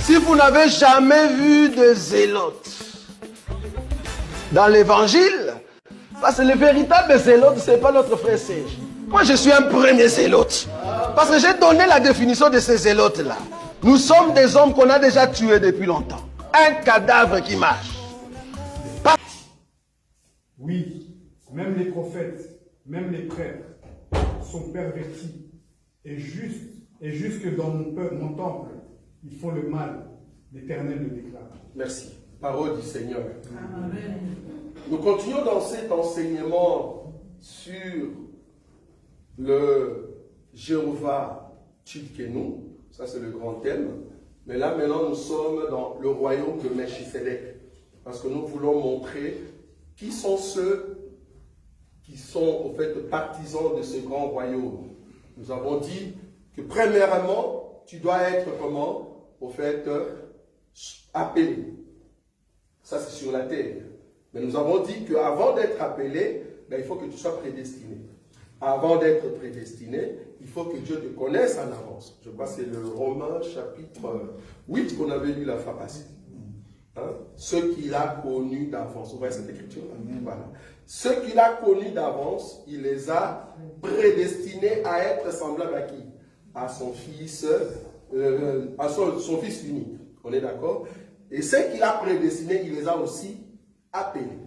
Si vous n'avez jamais vu de zélotes dans l'évangile, parce que le véritable zélote, ce n'est pas notre frère Serge. Moi, je suis un premier zélote. Parce que j'ai donné la définition de ces zélotes-là. Nous sommes des hommes qu'on a déjà tués depuis longtemps. Un cadavre qui marche. Oui, même les prophètes, même les prêtres sont pervertis. Et jusque dans mon temple, ils font le mal. L'Éternel le déclare. Merci. Parole du Seigneur. Amen. Nous continuons dans cet enseignement sur le Jéhovah Tsidkenu. Ça, c'est le grand thème. Mais là, maintenant, nous sommes dans le royaume de Melchisedec. Parce que nous voulons montrer qui sont ceux qui sont, au fait, partisans de ce grand royaume. Nous avons dit que, premièrement, tu dois être comment? Au fait, appelé. Ça, c'est sur la terre. Mais nous avons dit qu'avant d'être appelé, il faut que tu sois prédestiné. Avant d'être prédestiné, il faut que Dieu te connaisse en avance. Je crois que c'est le Romains chapitre 8 qu'on avait lu la fois passée. Hein? Ceux qu'il a connus d'avance. Vous voyez cette écriture? Voilà. Ceux qu'il a connus d'avance, il les a prédestinés à être semblables à qui? À son fils, son fils unique. On est d'accord? Et ceux qu'il a prédestinés, il les a aussi appelés.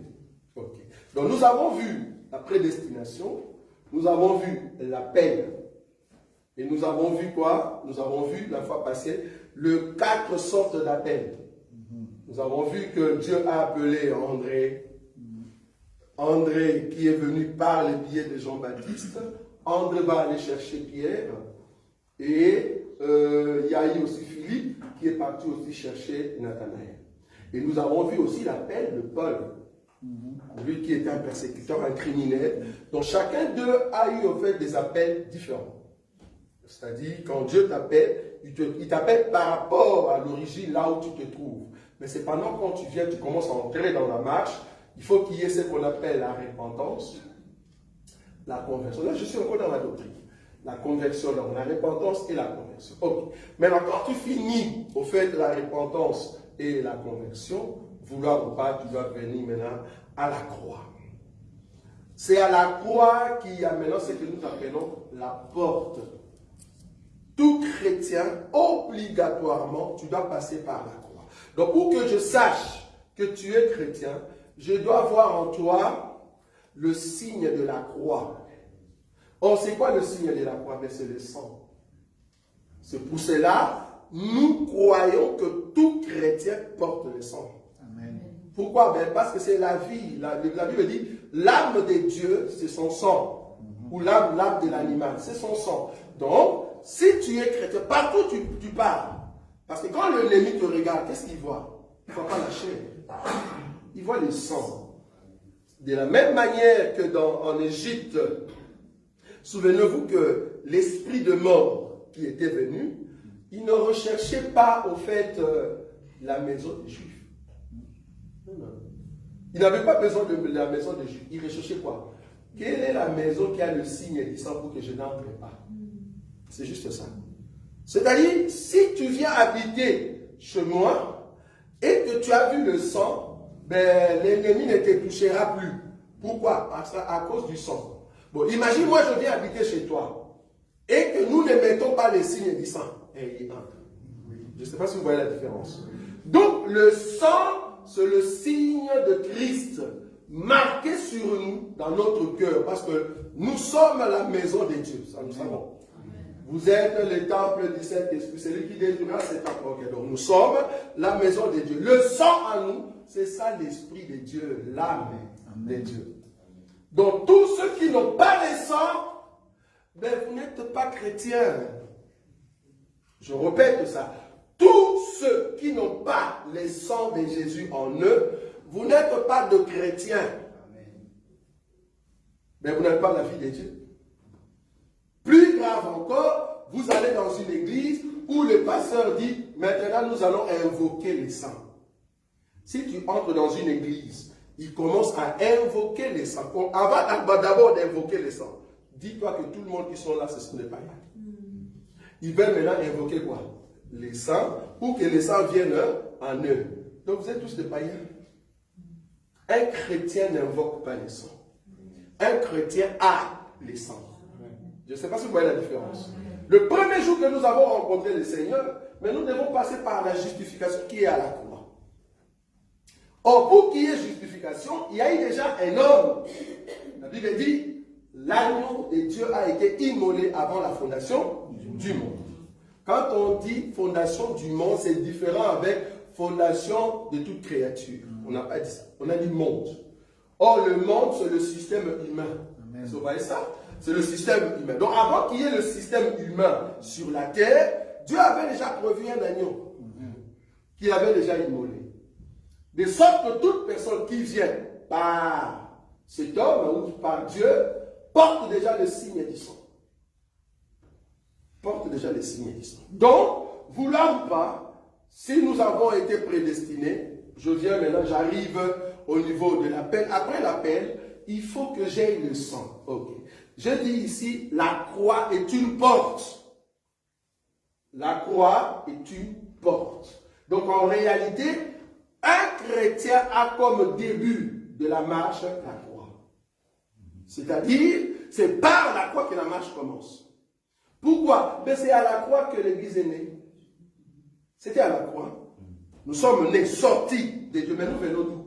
Okay. Donc nous avons vu la prédestination, nous avons vu l'appel. Et nous avons vu quoi? Nous avons vu la fois passée les 4 sortes d'appels. Nous avons vu que Dieu a appelé André qui est venu par le biais de Jean-Baptiste. André va aller chercher Pierre. Et il y a eu aussi Philippe qui est parti aussi chercher Nathanaël. Et nous avons vu aussi l'appel de Paul. Lui qui était un persécuteur, un criminel. Donc chacun d'eux a eu en fait des appels différents. C'est-à-dire quand Dieu t'appelle, il t'appelle par rapport à l'origine là où tu te trouves. Mais c'est pendant quand tu viens, tu commences à entrer dans la marche, il faut qu'il y ait ce qu'on appelle la repentance, la conversion. Là, je suis encore dans la doctrine. La conversion, donc la repentance et la conversion. Ok. Maintenant, quand tu finis au fait de la repentance et la conversion, vouloir ou pas, tu dois venir maintenant à la croix. C'est à la croix qu'il y a maintenant ce que nous appelons la porte. Tout chrétien, obligatoirement, tu dois passer par la croix. Donc, pour que je sache que tu es chrétien, je dois voir en toi le signe de la croix. Or, c'est quoi le signe de la croix? Mais c'est le sang. C'est pour cela, nous croyons que tout chrétien porte le sang. Amen. Pourquoi? Parce que c'est la vie. La Bible dit, l'âme de Dieu, c'est son sang. Ou l'âme de l'animal, c'est son sang. Donc, si tu es chrétien, partout tu pars. Parce que quand l'ennemi te regarde, qu'est-ce qu'il voit? Il ne voit pas la chair. Il voit le sang. De la même manière que en Égypte, souvenez-vous que l'esprit de mort qui était venu, il ne recherchait pas au fait la maison des Juifs. Non. Il n'avait pas besoin de la maison des Juifs. Il recherchait quoi? Quelle est la maison qui a le signe du sang pour que je n'entre pas? C'est juste ça. C'est-à-dire, si tu viens habiter chez moi et que tu as vu le sang, l'ennemi ne te touchera plus. Pourquoi? Parce qu'à cause du sang. Bon, imagine, moi je viens habiter chez toi et que nous ne mettons pas les signes du sang. Et il entre. Je ne sais pas si vous voyez la différence. Donc, le sang, c'est le signe de Christ marqué sur nous, dans notre cœur, parce que nous sommes la maison de Dieu. Ça, nous savons. Vous êtes le temple du Saint-Esprit. C'est lui qui détruira cet temple. Okay, donc nous sommes la maison de Dieu. Le sang en nous, c'est ça l'Esprit de Dieu, l'âme de Dieu. Donc tous ceux qui n'ont pas le sang, vous n'êtes pas chrétiens. Je répète ça. Tous ceux qui n'ont pas le sang de Jésus en eux, vous n'êtes pas de chrétiens. Mais vous n'avez pas la vie de Dieu. Plus grave encore, vous allez dans une église où le pasteur dit, maintenant nous allons invoquer les saints. Si tu entres dans une église, il commence à invoquer les saints. Avant d'abord d'invoquer les saints, dis-toi que tout le monde qui sont là, ce sont des païens. Ils veulent maintenant invoquer quoi? les saints, ou que les saints viennent en eux. Donc vous êtes tous des païens. Un chrétien n'invoque pas les saints. Un chrétien a les saints. Je ne sais pas si vous voyez la différence. Le premier jour que nous avons rencontré le Seigneur, mais nous devons passer par la justification qui est à la croix. Or, pour qu'il y ait justification, il y a eu déjà un homme. La Bible dit, l'agneau de Dieu a été immolé avant la fondation du monde. Quand on dit fondation du monde, c'est différent avec fondation de toute créature. On n'a pas dit ça. On a dit monde. Or, le monde, c'est le système humain. Amen. Vous voyez ça? C'est le système humain. Donc, avant qu'il y ait le système humain sur la terre, Dieu avait déjà prévu un agneau qu'il avait déjà immolé. De sorte que toute personne qui vient par cet homme ou par Dieu porte déjà le signe du sang. Porte déjà le signe du sang. Donc, vouloir ou pas, si nous avons été prédestinés, je viens maintenant, j'arrive au niveau de l'appel. Après l'appel, il faut que j'aie le sang. Ok. Je dis ici, la croix est une porte. La croix est une porte. Donc en réalité, un chrétien a comme début de la marche la croix. C'est-à-dire, c'est par la croix que la marche commence. Pourquoi? Mais c'est à la croix que l'Église est née. C'était à la croix. Nous sommes nés, sortis de Dieu. Mais nous venons d'où?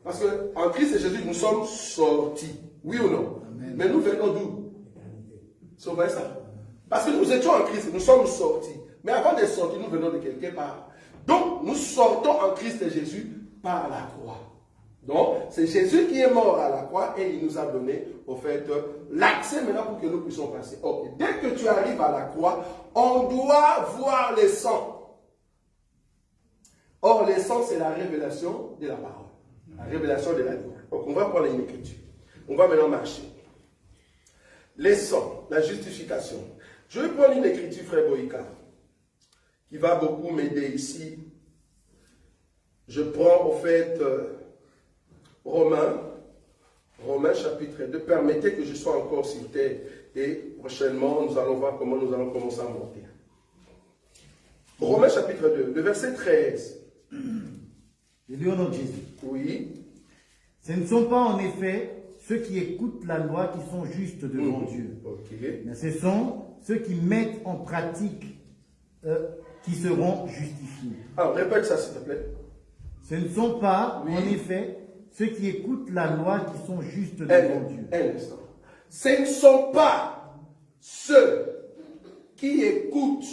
Parce qu'en Christ et Jésus, nous sommes sortis. Oui ou non? Amen. Mais nous venons d'où? Vous voyez ça? Parce que nous étions en Christ, nous sommes sortis. Mais avant d'être sortis, nous venons de quelque part. Donc, nous sortons en Christ et Jésus par la croix. Donc, c'est Jésus qui est mort à la croix et il nous a donné, au fait, l'accès maintenant pour que nous puissions passer. Okay. Dès que tu arrives à la croix, on doit voir les sangs. Or, les sangs, c'est la révélation de la parole. La révélation de la loi. Donc, on va prendre une écriture. On va maintenant marcher. Les sangs, la justification. Je vais prendre une écriture, frère Boïka, qui va beaucoup m'aider ici. Je prends, au fait, Romains chapitre 2. Permettez que je sois encore sur terre. Et prochainement, nous allons voir comment nous allons commencer à monter. Romains chapitre 2, le verset 13. Je dis au nom de Jésus. Oui. Ce ne sont pas en effet ceux qui écoutent la loi qui sont justes devant Dieu. Okay. Mais ce sont ceux qui mettent en pratique qui seront justifiés. Alors, répète ça s'il te plaît. Ce ne sont pas en effet ceux qui écoutent la loi qui sont justes devant Dieu. Un instant. Ce ne sont pas ceux qui écoutent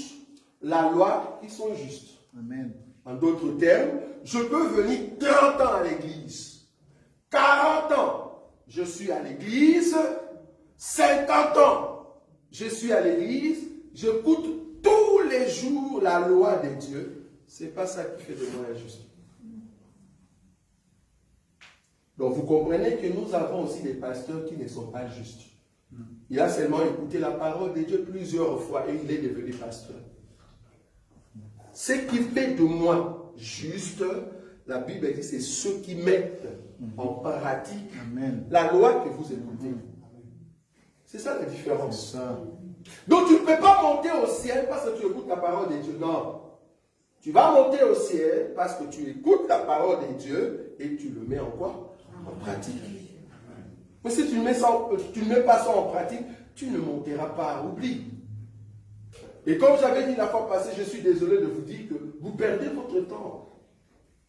la loi qui sont justes. Amen. En d'autres termes, je peux venir 30 ans à l'église, 40 ans, je suis à l'église, 50 ans, je suis à l'église, j'écoute tous les jours la loi de Dieu. Ce n'est pas ça qui fait de moi un juste. Donc vous comprenez que nous avons aussi des pasteurs qui ne sont pas justes. Il a seulement écouté la parole de Dieu plusieurs fois et il est devenu pasteur. Ce qui fait de moi juste, la Bible dit, c'est ceux qui mettent en pratique la loi que vous écoutez. C'est ça la différence. Donc tu ne peux pas monter au ciel parce que tu écoutes la parole de Dieu. Non. Tu vas monter au ciel parce que tu écoutes la parole de Dieu et tu le mets en quoi? En pratique. Mais si tu ne mets pas ça en pratique, tu ne monteras pas. Oublie. Et comme j'avais dit la fois passée, je suis désolé de vous dire que vous perdez votre temps.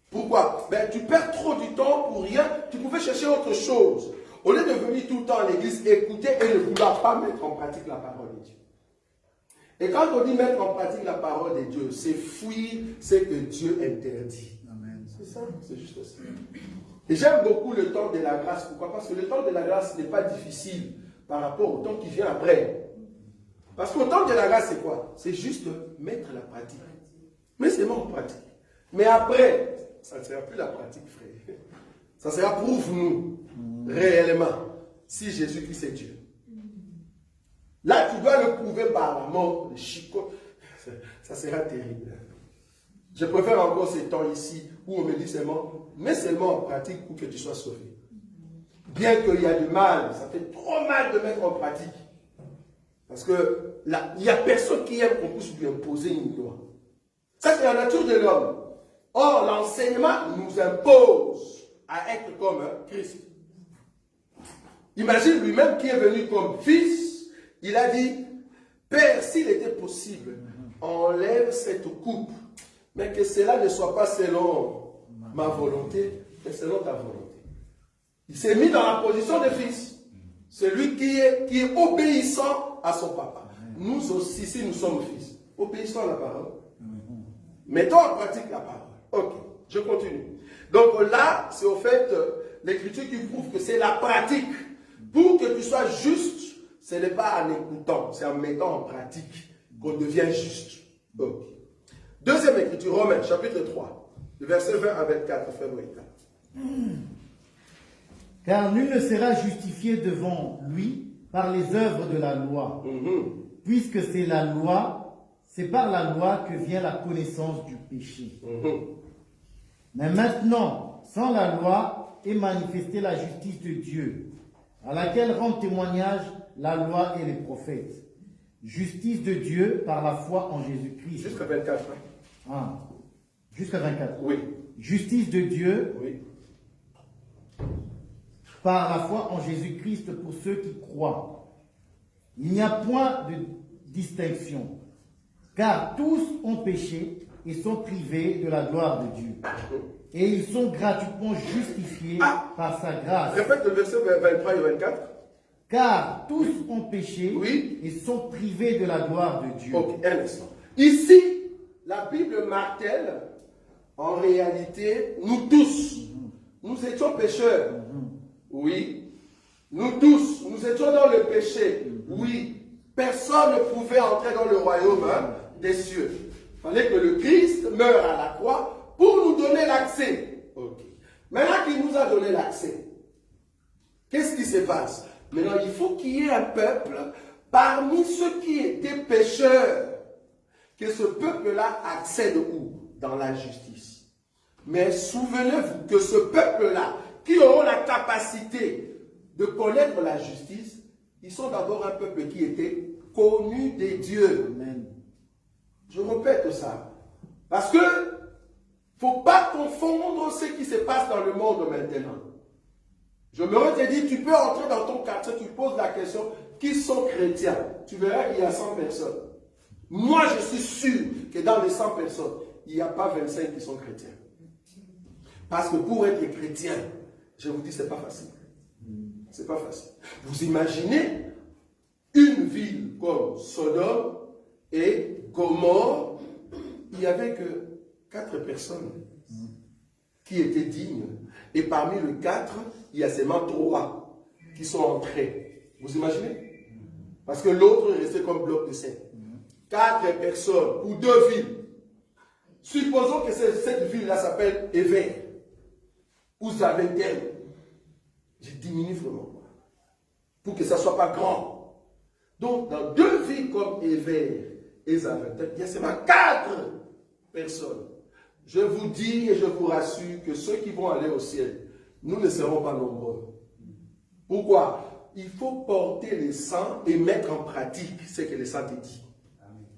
Pourquoi? Ben, tu perds trop du temps pour rien. Tu pouvais chercher autre chose. Au lieu de venir tout le temps à l'église, écouter et ne vouloir pas mettre en pratique la parole de Dieu. Et quand on dit mettre en pratique la parole de Dieu, c'est fuir ce que Dieu interdit. Amen. C'est ça, c'est juste ça. Et j'aime beaucoup le temps de la grâce. Pourquoi? Parce que le temps de la grâce n'est pas difficile par rapport au temps qui vient après. Parce qu'au temps de la grâce, c'est quoi? C'est juste mettre la pratique. Mais c'est en pratique. Mais après, ça ne sera plus la pratique, frère. Ça sera prouve-nous réellement si Jésus-Christ est Dieu. Là, tu dois le prouver par la mort, le chicot. Ça sera terrible. Je préfère encore ces temps ici où on me dit seulement, mets seulement en pratique pour que tu sois sauvé. Bien qu'il y a du mal, ça fait trop mal de mettre en pratique. Parce que il n'y a personne qui aime qu'on puisse lui imposer une loi. Ça, c'est la nature de l'homme. Or, l'enseignement nous impose à être comme Christ. Imagine lui-même qui est venu comme fils, il a dit, Père, s'il était possible, enlève cette coupe, mais que cela ne soit pas selon ma volonté, mais selon ta volonté. Il s'est mis dans la position de fils. Celui qui est obéissant à son papa. Nous aussi, si nous sommes fils, obéissons à la parole. Mettons en pratique la parole. Ok, je continue. Donc là, c'est au fait l'écriture qui prouve que c'est la pratique. Pour que tu sois juste, ce n'est pas en écoutant, c'est en mettant en pratique qu'on devient juste. Ok. Deuxième écriture, Romains, chapitre 3, le verset 20 à 24, frère. Car nul ne sera justifié devant lui par les œuvres de la loi, puisque c'est par la loi que vient la connaissance du péché. Mais maintenant, sans la loi, est manifestée la justice de Dieu, à laquelle rendent témoignage la loi et les prophètes. Justice de Dieu par la foi en Jésus-Christ. Jusqu'à 24. Ah, jusqu'à 24. Oui. Justice de Dieu Oui. par la foi en Jésus-Christ pour ceux qui croient. Il n'y a point de distinction, car tous ont péché et sont privés de la gloire de Dieu. Et ils sont gratuitement justifiés par sa grâce. Répète le verset 23 et 24. Car tous ont péché et sont privés de la gloire de Dieu. Ok, un instant. Ici, la Bible martèle, en réalité, nous tous, nous étions pécheurs. Oui. Nous tous, nous étions dans le péché. Oui. Personne ne pouvait entrer dans le royaume des cieux. Il fallait que le Christ meure à la croix pour nous donner l'accès. Ok. Maintenant qu'il nous a donné l'accès, qu'est-ce qui se passe? Maintenant, il faut qu'il y ait un peuple parmi ceux qui étaient pécheurs. Que ce peuple-là accède où? Dans la justice. Mais souvenez-vous que ce peuple-là, qui auront la capacité de connaître la justice, ils sont d'abord un peuple qui était connu des dieux. Amen. Je répète ça. Parce que il ne faut pas confondre ce qui se passe dans le monde maintenant. Je me te dit, tu peux entrer dans ton quartier, tu poses la question, qui sont chrétiens? Tu verras qu'il y a 100 personnes. Moi, je suis sûr que dans les 100 personnes, il n'y a pas 25 qui sont chrétiens. Parce que pour être chrétien, je vous dis, ce n'est pas facile. Ce n'est pas facile. Vous imaginez une ville comme Sodome et Gomorrhe, il n'y avait que 4 personnes qui étaient dignes. Et parmi les 4, il y a seulement 3 qui sont entrés. Vous imaginez? Parce que l'autre est resté comme bloc de scène. 4 personnes pour 2 villes. Supposons que cette ville-là s'appelle Ever ou Zaventem. J'ai diminué vraiment pour que ça ne soit pas grand. Donc, dans 2 villes comme Ever et Zaventem, il y a seulement 4 personnes. Je vous dis et je vous rassure que ceux qui vont aller au ciel, nous ne serons pas nombreux. Pourquoi? Il faut porter les saints et mettre en pratique ce que les saints te disent.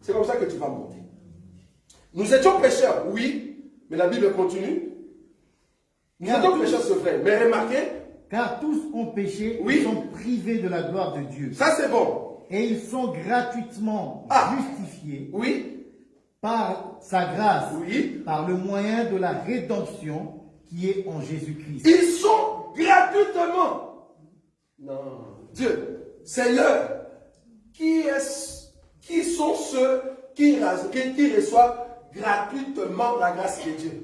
C'est comme ça que tu vas monter. Nous étions pécheurs, oui, mais la Bible continue. Nous étions pécheurs, c'est vrai. Mais remarquez, car tous ont péché et sont privés de la gloire de Dieu. Ça c'est bon. Et ils sont gratuitement justifiés par sa grâce, par le moyen de la rédemption qui est en Jésus-Christ. Ils sont gratuitement. Non. Dieu, Seigneur, qui sont ceux qui reçoivent gratuitement la grâce de Dieu?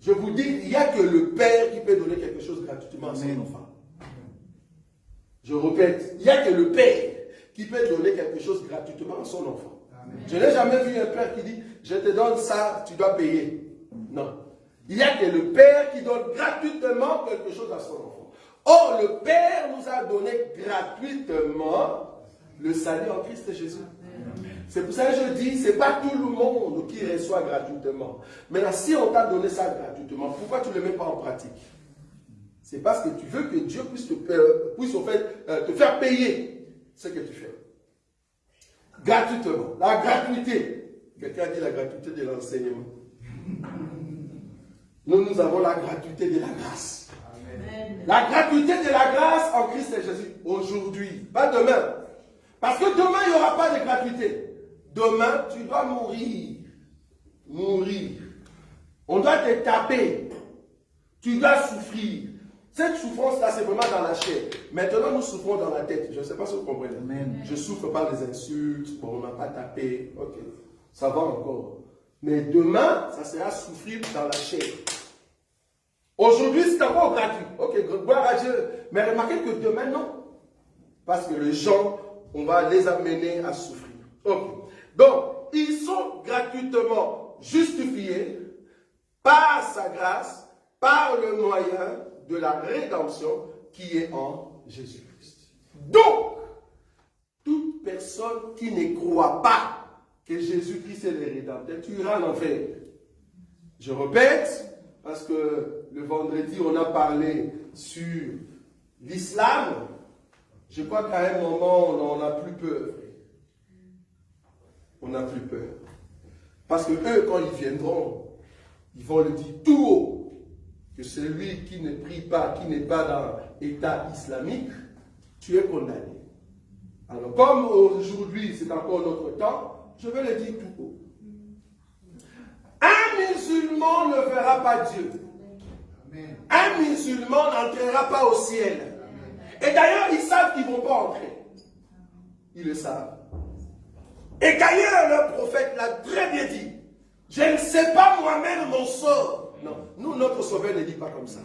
Je vous dis, il n'y a que le Père qui peut donner quelque chose gratuitement à son enfant. Je répète, il n'y a que le Père qui peut donner quelque chose gratuitement à son enfant. Amen. Je n'ai jamais vu un père qui dit, je te donne ça, tu dois payer. Non. Il n'y a que le Père qui donne gratuitement quelque chose à son enfant. Or, le Père nous a donné gratuitement le salut en Christ Jésus. C'est pour ça que je dis, ce n'est pas tout le monde qui reçoit gratuitement. Maintenant, si on t'a donné ça gratuitement, pourquoi tu ne le mets pas en pratique? C'est parce que tu veux que Dieu puisse te faire payer ce que tu fais. Gratuitement. La gratuité Quelqu'un dit la gratuité de l'enseignement. Nous avons la gratuité de la grâce. Amen. La gratuité de la grâce en Christ et Jésus. Aujourd'hui, pas demain. Parce que demain, il n'y aura pas de gratuité. Demain, tu dois mourir. Mourir. On doit te taper. Tu dois souffrir. Cette souffrance-là, c'est vraiment dans la chair. Maintenant, nous souffrons dans la tête. Je ne sais pas si vous comprenez. Amen. Je souffre par les insultes. Bon, on n'a pas tapé. Ok. Ça va encore. Mais demain, ça sera souffrir dans la chair. Aujourd'hui, c'est encore gratuit. Ok, gloire à Dieu. Mais remarquez que demain, non. Parce que les gens, on va les amener à souffrir. Ok. Donc, ils sont gratuitement justifiés par sa grâce, par le moyen de la rédemption qui est en Jésus-Christ. Donc, toute personne qui ne croit pas que Jésus-Christ est le rédempteur, tu iras en enfer. Je répète, parce que le vendredi, on a parlé sur l'islam. Je crois qu'à un moment, on n'en a plus peur. On n'a plus peur. Parce que eux, quand ils viendront, ils vont le dire tout haut, que celui qui ne prie pas, qui n'est pas dans l'état islamique, tu es condamné. Alors, comme aujourd'hui, c'est encore notre temps, je vais le dire tout haut. Un musulman ne verra pas Dieu. Un musulman n'entrera pas au ciel. Et d'ailleurs, ils savent qu'ils ne vont pas entrer. Ils le savent. Et d'ailleurs, le prophète l'a très bien dit. Je ne sais pas moi-même mon sort. Non, nous, notre sauveur ne dit pas comme ça.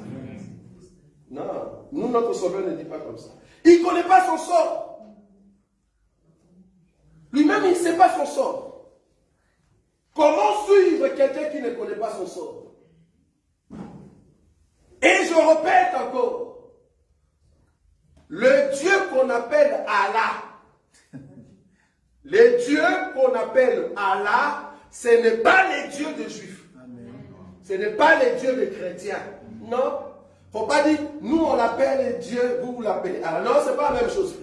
Non, nous, notre sauveur ne dit pas comme ça. Il ne connaît pas son sort. Lui-même, il ne sait pas son sort. Comment suivre quelqu'un qui ne connaît pas son sort? Et je répète encore, le Dieu qu'on appelle Allah, les dieux qu'on appelle Allah, ce n'est pas les dieux des Juifs. Amen. Ce n'est pas les dieux des chrétiens. Non. Il ne faut pas dire, nous on l'appelle Dieu, vous l'appelez Allah. Non, ce n'est pas la même chose.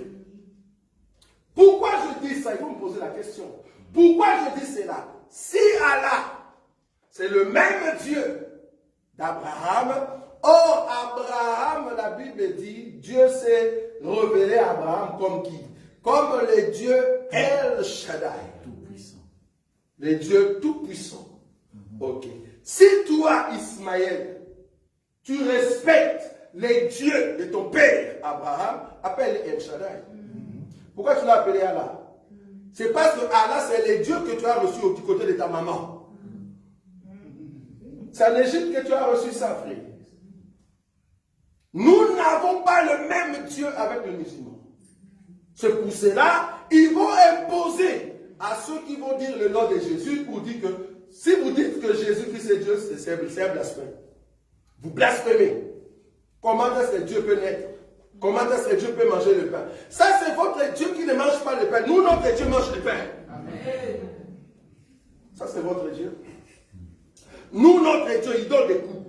Pourquoi je dis ça? Il faut me poser la question. Pourquoi je dis cela? Si Allah, c'est le même Dieu d'Abraham, or Abraham, la Bible dit, Dieu s'est révélé à Abraham comme qui? Comme le Dieu El Shaddai. Tout-puissant. Le Dieu tout-puissant. Ok. Si toi, Ismaël, tu respectes les dieux de ton père Abraham, appelle El Shaddai. Pourquoi tu l'as appelé Allah? C'est parce que Allah, c'est les dieux que tu as reçus du côté de ta maman. C'est en Égypte que tu as reçu ça, frère. Nous n'avons pas le même Dieu avec le musulman. C'est pour cela, ils vont imposer à ceux qui vont dire le nom de Jésus pour dire que si vous dites que Jésus-Christ est Dieu, c'est un blasphème. Vous blasphémez. Comment est-ce que Dieu peut naître? Comment est-ce que Dieu peut manger le pain? Ça, c'est votre Dieu qui ne mange pas le pain. Nous, notre Dieu mange le pain. Amen. Ça, c'est votre Dieu. Nous, notre Dieu, il donne des coups.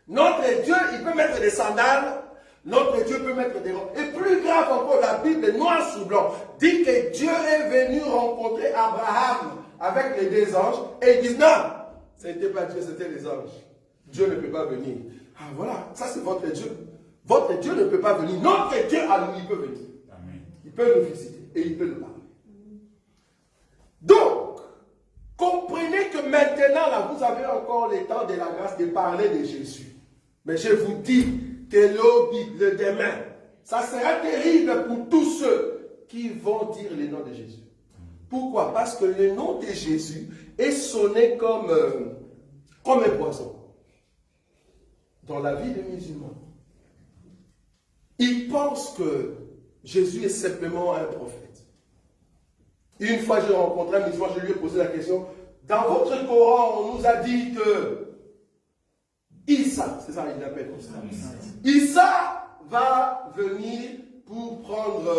Notre Dieu, il peut mettre des sandales. Notre Dieu peut mettre des robes. Et plus grave encore, la Bible, noir sur blanc, dit que Dieu est venu rencontrer Abraham avec les deux anges. Et ils disent non, ce n'était pas Dieu, c'était les anges. Dieu ne peut pas venir. Ah voilà, ça c'est votre Dieu. Votre Dieu ne peut pas venir. Notre Dieu, à nous, il peut venir. Amen. Il peut nous visiter et il peut nous parler. Donc, comprenez que maintenant, là, vous avez encore le temps de la grâce de parler de Jésus. Mais je vous dis que le demain, ça sera terrible pour tous ceux qui vont dire le nom de Jésus. Pourquoi? Parce que le nom de Jésus est sonné comme un poison dans la vie des musulmans. Ils pensent que Jésus est simplement un prophète. Une fois, j'ai rencontré un musulman, je lui ai posé la question, dans votre Coran, on nous a dit que Issa, c'est ça, il l'appelle comme ça. Issa va venir pour prendre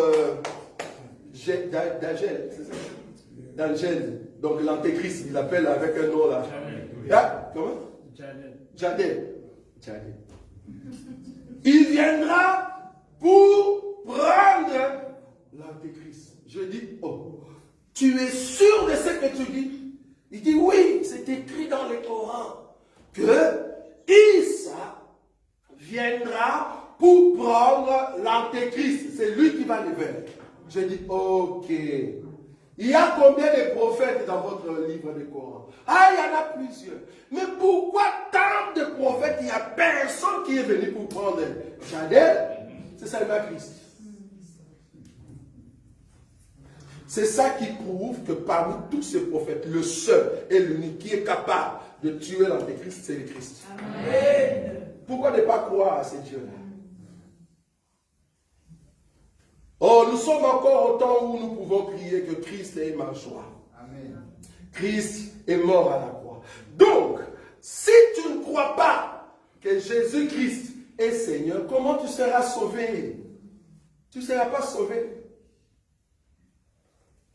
d'Angèle, c'est ça? D'Angèle. Donc l'antéchrist, il l'appelle avec un nom là. Ah, comment? Jadel. Il viendra pour prendre l'antéchrist. Je dis, oh, Tu es sûr de ce que tu dis? Il dit oui, c'est écrit dans le Coran que Isa viendra pour prendre l'antéchrist. C'est lui qui va le faire. Je dis ok. Il y a combien de prophètes dans votre livre de Coran? Ah, il y en a plusieurs. Mais pourquoi tant de prophètes? Il n'y a personne qui est venu pour prendre Jadel. C'est seulement Christ. C'est ça qui prouve que parmi tous ces prophètes, le seul et l'unique qui est capable de tuer l'antéchrist, c'est le Christ. Amen. Pourquoi ne pas croire à ces dieux-là? Oh, nous sommes encore au temps où nous pouvons crier que Christ est ma joie. Amen. Christ est mort à la croix. Donc, si tu ne crois pas que Jésus-Christ est Seigneur, comment tu seras sauvé? Tu ne seras pas sauvé.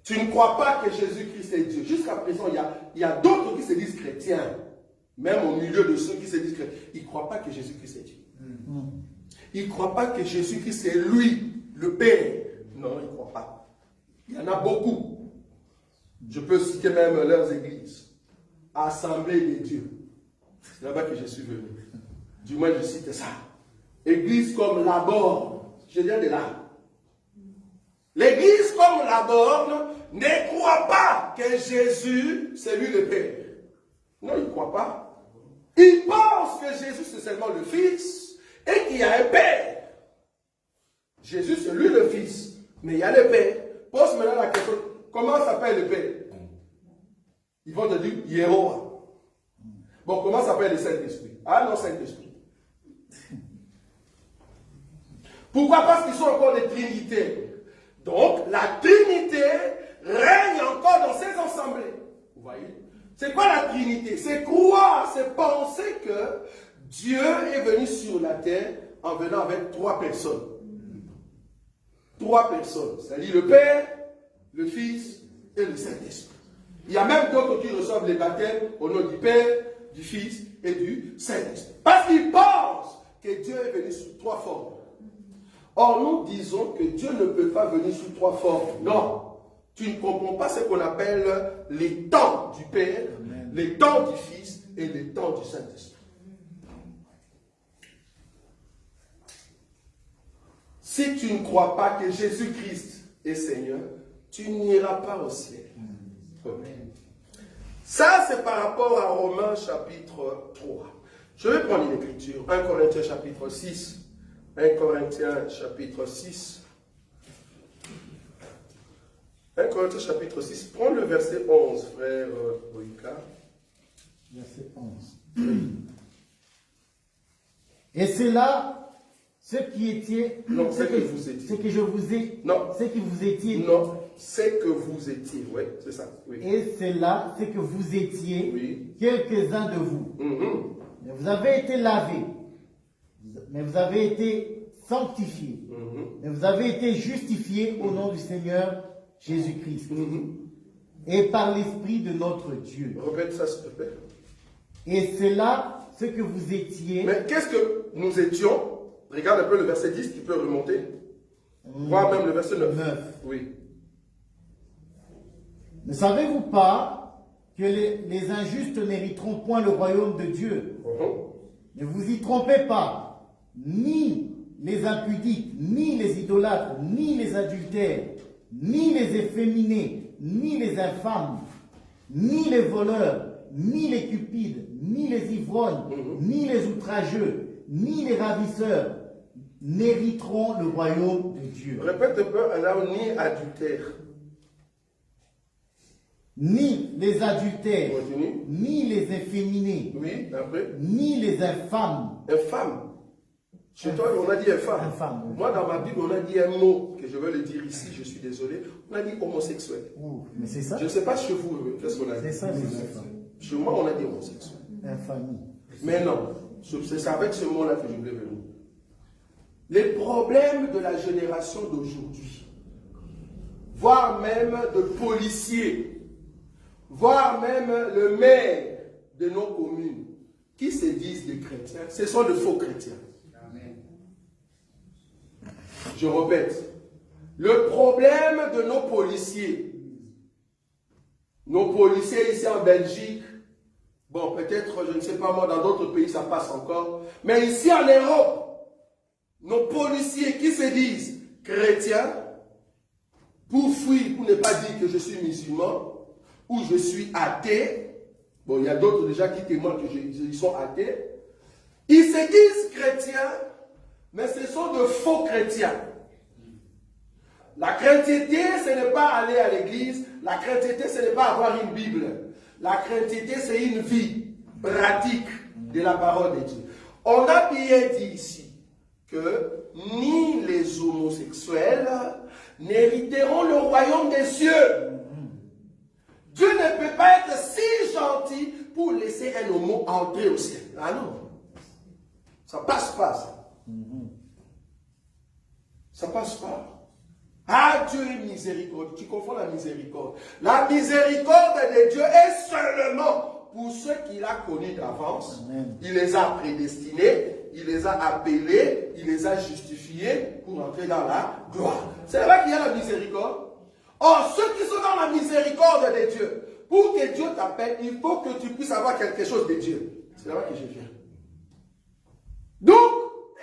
Tu ne crois pas que Jésus-Christ est Dieu. Jusqu'à présent, il y a d'autres qui se disent chrétiens. Même au milieu de ceux qui se disent chrétiens. Ils ne croient pas que Jésus-Christ est Dieu. Ils ne croient pas que Jésus-Christ est lui, le Père. Non, ils ne croient pas. Il y en a beaucoup. Je peux citer même leurs églises. Assemblée des dieux. C'est là-bas que je suis venu. Du moins, je cite ça. Église comme la Borne. Je viens de là. L'église comme la Borne ne croit pas que Jésus, c'est lui le Père. Non, il ne croit pas. Il pense que Jésus, c'est seulement le Fils et qu'il y a un Père. Jésus, c'est lui le Fils, mais il y a le Père. Pose maintenant la question, comment s'appelle le Père? Ils vont te dire Yéhovah. Bon, comment s'appelle le Saint-Esprit? Ah non, Saint-Esprit. Pourquoi? Parce qu'ils sont encore des trinités. Donc, la Trinité règne encore dans ces assemblées. Vous voyez? C'est quoi la Trinité? C'est croire, c'est penser que Dieu est venu sur la terre en venant avec 3 personnes. 3 personnes. C'est-à-dire le Père, le Fils et le Saint-Esprit. Il y a même d'autres qui reçoivent les baptêmes au nom du Père, du Fils et du Saint-Esprit. Parce qu'ils pensent que Dieu est venu sous 3 formes. Or, nous disons que Dieu ne peut pas venir sous 3 formes. Non. Tu ne comprends pas ce qu'on appelle les temps du Père, Amen, les temps du Fils et les temps du Saint-Esprit. Si tu ne crois pas que Jésus-Christ est Seigneur, tu n'iras pas au ciel. Amen. Ça, c'est par rapport à Romains chapitre 3. Je vais prendre une écriture. 1 Corinthiens chapitre 6. 1 Corinthiens chapitre 6. 1 Corinthiens chapitre 6. Prends le verset 11, frère Boïka. Verset 11. Et c'est là ce qui était. Non, c'est que vous étiez. Ce que je vous ai. Non. Ce que vous étiez. Non, c'est que vous étiez. Oui, c'est ça. Oui. Et c'est là ce que vous étiez. Oui. Quelques-uns de vous. Mais vous avez été lavés. Mais vous avez été sanctifiés. Mais vous avez été justifiés au nom du Seigneur Jésus-Christ. Et par l'Esprit de notre Dieu. Répète ça, s'il te plaît. Et c'est là ce que vous étiez. Mais qu'est-ce que nous étions? Regarde un peu le verset 10, tu peux remonter. Voir même le verset 9. Oui. Ne savez-vous pas que les injustes n'hériteront point le royaume de Dieu? Ne vous y trompez pas. Ni les impudiques, ni les idolâtres, ni les adultères, ni les efféminés, ni les infâmes, ni les voleurs, ni les cupides, ni les ivrognes, ni les outrageux, ni les ravisseurs n'hériteront le royaume de Dieu. Répète un peu, alors, ni adultère. Ni les adultères, Continue. ni les efféminés, Oui, après. ni les infâmes. Infâme. Chez toi, on a dit infâme. Infâme, oui. Moi, dans ma Bible, on a dit un mot, que je vais le dire ici, je suis désolé. On a dit homosexuel. Mais c'est ça? Je ne sais pas chez vous, qu'est-ce qu'on a dit? C'est ça, les infâmes. Chez moi, on a dit homosexuel. Infamie. Mais non, c'est avec ce mot-là que je voulais venir. Les problèmes de la génération d'aujourd'hui, voire même de policiers, voire même le maire de nos communes, qui se disent des chrétiens, ce sont de faux chrétiens. Amen. Je répète, le problème de nos policiers, Nos policiers ici en Belgique, bon, peut-être, je ne sais pas moi, dans d'autres pays, ça passe encore. Mais ici en Europe, nos policiers qui se disent chrétiens, pour fuir, pour ne pas dire que je suis musulman, ou je suis athée, bon, il y a d'autres déjà qui témoignent qu'ils sont athées, ils se disent chrétiens, mais ce sont de faux chrétiens. La chrétienté, ce n'est pas aller à l'église. La chrétienté, ce n'est pas avoir une Bible. La chrétienté, c'est une vie pratique de la parole de Dieu. On a bien dit ici que ni les homosexuels n'hériteront le royaume des cieux. Dieu ne peut pas être si gentil pour laisser un homo entrer au ciel. Ah non. Ça passe pas, ça. Ça passe pas. Ah, Dieu est miséricorde. Tu confonds la miséricorde. La miséricorde de Dieu est seulement pour ceux qu'il a connus d'avance. Il les a prédestinés, il les a appelés, il les a justifiés pour entrer dans la gloire. C'est là qu'il y a la miséricorde. Or, ceux qui sont dans la miséricorde de Dieu, pour que Dieu t'appelle, il faut que tu puisses avoir quelque chose de Dieu. C'est là que je viens. Donc,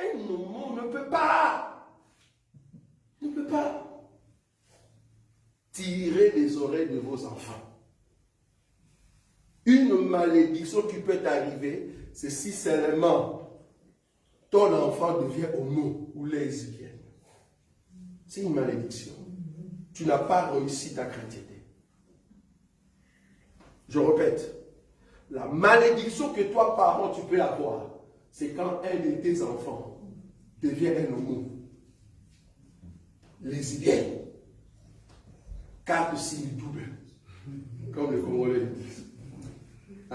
un homme ne peut pas tirer les oreilles de vos enfants. Une malédiction qui peut t'arriver, c'est si seulement ton enfant devient homo ou lesbienne. C'est une malédiction. Tu n'as pas réussi ta chrétienté. Je répète, la malédiction que toi, parent, tu peux avoir, c'est quand un de tes enfants devient un homo, lesbienne, carte SIM double, comme les Congolais disent.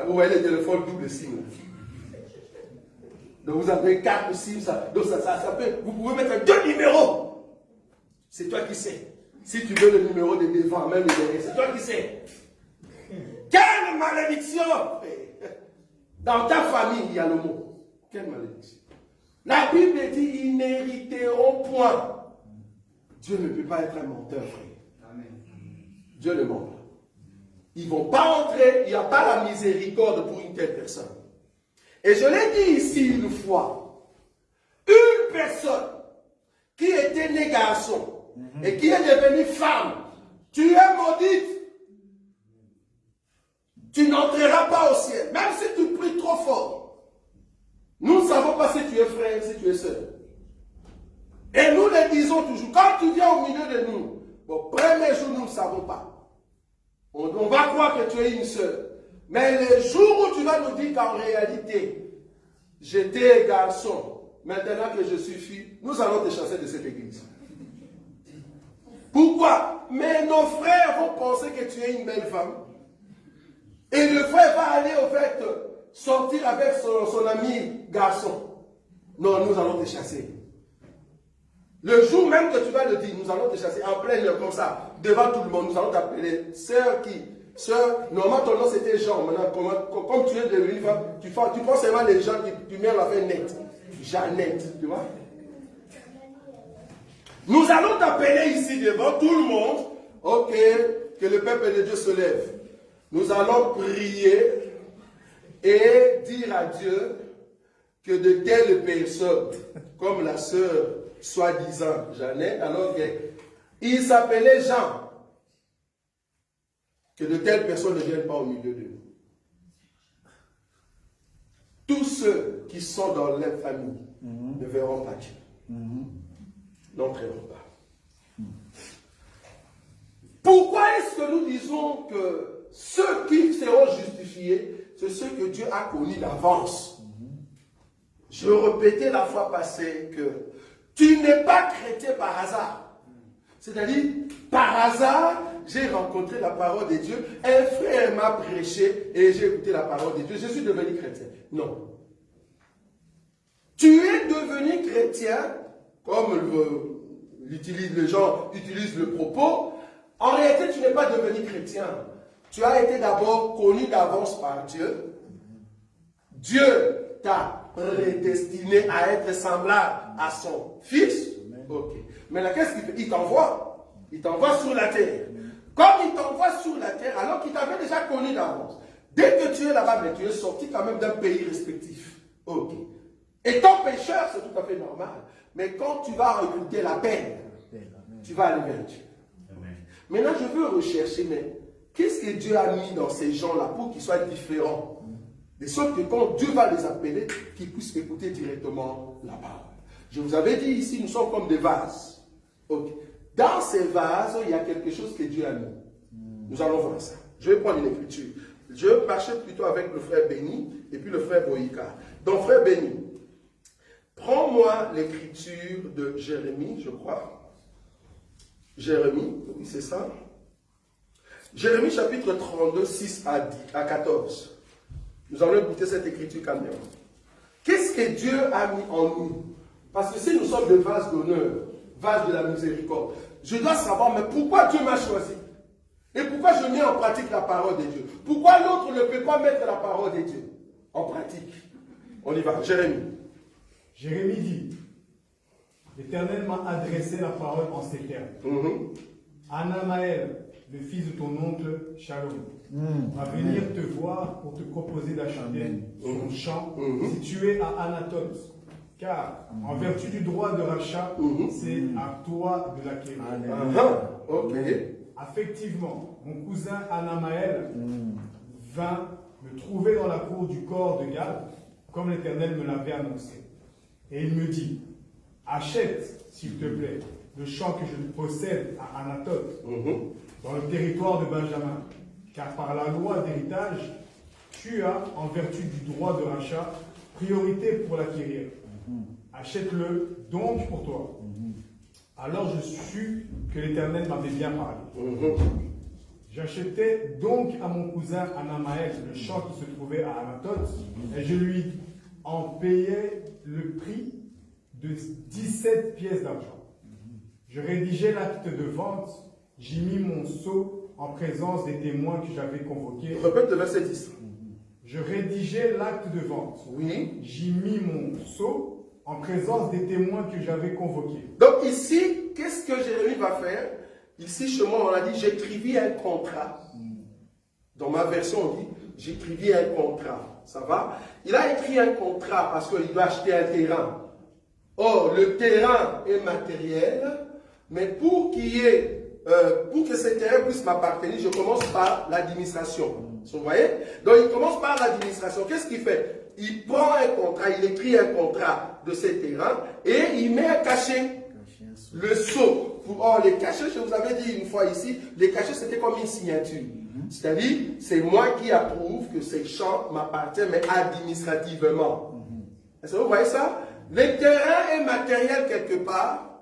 Vous voyez les téléphones double SIM. Donc vous avez carte SIM, donc ça peut, vous pouvez mettre 2 numéros. C'est toi qui sais. Si tu veux le numéro de devant, même le derrière, c'est toi qui sais. Quelle malédiction! Dans ta famille, il y a le mot. Quelle malédiction! La Bible dit, ils n'hériteront point. Dieu ne peut pas être un menteur, frère. Amen. Dieu ne ment pas. Ils ne vont pas entrer, il n'y a pas la miséricorde pour une telle personne. Et je l'ai dit ici une fois, une personne qui était née garçon et qui est devenue femme, tu es maudite. Tu n'entreras pas au ciel, même si tu pries trop fort. Nous ne savons pas si tu es frère, si tu es sœur. Et nous le disons toujours, quand tu viens au milieu de nous, bon, premier jour, nous ne savons pas. On va croire que tu es une sœur. Mais le jour où tu vas nous dire qu'en réalité, j'étais garçon, maintenant que je suis fille, nous allons te chasser de cette église. Pourquoi? Mais nos frères vont penser que tu es une belle femme. Et le frère va aller au fait sortir avec son ami garçon. Non, nous allons te chasser. Le jour même que tu vas le dire, nous allons te chasser en plein lieu comme ça, devant tout le monde, nous allons t'appeler sœur qui? Sœur, normalement ton nom c'était Jean, maintenant comme tu es devenu femme, tu penses seulement les gens, tu mets la fin nette. Jeannette, tu vois? Nous allons t'appeler ici devant tout le monde, ok, que le peuple de Dieu se lève. Nous allons prier et dire à Dieu que de telles personnes, comme la sœur soi-disant Jeannette, alors qu'il s'appelait Jean, que de telles personnes ne viennent pas au milieu de nous. Tous ceux qui sont dans leur famille ne verront pas Dieu. N'entreront pas. Pourquoi est-ce que nous disons que ceux qui seront justifiés, c'est ceux que Dieu a connus d'avance? Je répétais la fois passée que tu n'es pas chrétien par hasard. C'est-à-dire, par hasard, j'ai rencontré la parole de Dieu, un frère m'a prêché et j'ai écouté la parole de Dieu, je suis devenu chrétien. Non. Tu es devenu chrétien, comme les gens utilisent le propos. En réalité, tu n'es pas devenu chrétien. Tu as été d'abord connu d'avance par Dieu. Dieu t'a prédestiné à être semblable à son fils. Ok. Mais là, qu'est-ce qu'il fait? Il t'envoie. Il t'envoie sur la terre. Comme il t'envoie sur la terre, alors qu'il t'avait déjà connu d'avance. Dès que tu es là-bas, mais tu es sorti quand même d'un pays respectif. Ok. Étant pécheur, c'est tout à fait normal. Mais quand tu vas écouter la peine, tu vas aller vers Dieu. Amen. Maintenant, je veux rechercher, mais qu'est-ce que Dieu a mis dans ces gens-là pour qu'ils soient différents? De sorte que quand Dieu va les appeler, qu'ils puissent écouter directement la parole. Je vous avais dit ici, nous sommes comme des vases. Okay. Dans ces vases, il y a quelque chose que Dieu a mis. Nous allons voir ça. Je vais prendre une écriture. Je vais marcher plutôt avec le frère Béni et puis le frère Boïka. Donc, frère Béni, prends-moi l'écriture de Jérémie, je crois. Jérémie, oui, c'est ça. Jérémie chapitre 32, 6 à 14. Nous allons écouter cette écriture quand même. Qu'est-ce que Dieu a mis en nous? Parce que si nous sommes des vases d'honneur, vases de la miséricorde, je dois savoir, mais pourquoi Dieu m'a choisi? Et pourquoi je mets en pratique la parole de Dieu? Pourquoi l'autre ne peut pas mettre la parole de Dieu en pratique? On y va, Jérémie. Jérémie dit, l'Éternel m'a adressé la parole en ces termes. Anamaël, le fils de ton oncle Shalom, va venir te voir pour te proposer d'acheter son champ situé à Anatote. Car, en vertu du droit de rachat, c'est à toi de l'acquérir. Effectivement, mon cousin Anamaël vint me trouver dans la cour du corps de Gad, comme l'Éternel me l'avait annoncé. Et il me dit, achète, s'il te plaît, le champ que je possède à Anatote, dans le territoire de Benjamin, car par la loi d'héritage, tu as, en vertu du droit de rachat, priorité pour l'acquérir. Achète-le donc pour toi. Alors je sus que l'Éternel m'avait bien parlé. J'achetai donc à mon cousin Anamaël le champ qui se trouvait à Anatote, et je lui en payai le prix de 17 pièces d'argent. Je rédigeai l'acte de vente, j'y mis mon sceau en présence des témoins que j'avais convoqués. Répète le verset 10. Je rédigeai l'acte de vente. Oui. J'y mis mon sceau en présence des témoins que j'avais convoqués. Donc ici, qu'est-ce que Jérémie va faire? Ici, chez moi, on a dit, j'écrivis un contrat. Dans ma version, on dit, j'écrivis un contrat. Ça va? Il a écrit un contrat parce qu'il doit acheter un terrain. Or, le terrain est matériel, mais pour que ce terrain puisse m'appartenir, je commence par l'administration. Vous voyez? Donc, il commence par l'administration. Qu'est-ce qu'il fait? Il prend un contrat, il écrit un contrat de ces terrains et il met un cachet. Le sceau. Or, les cachets, je vous avais dit une fois ici, les cachets, c'était comme une signature. C'est-à-dire, c'est moi qui approuve que ces champs m'appartiennent, mais administrativement. Est-ce que vous voyez ça? Le terrain est matériel quelque part.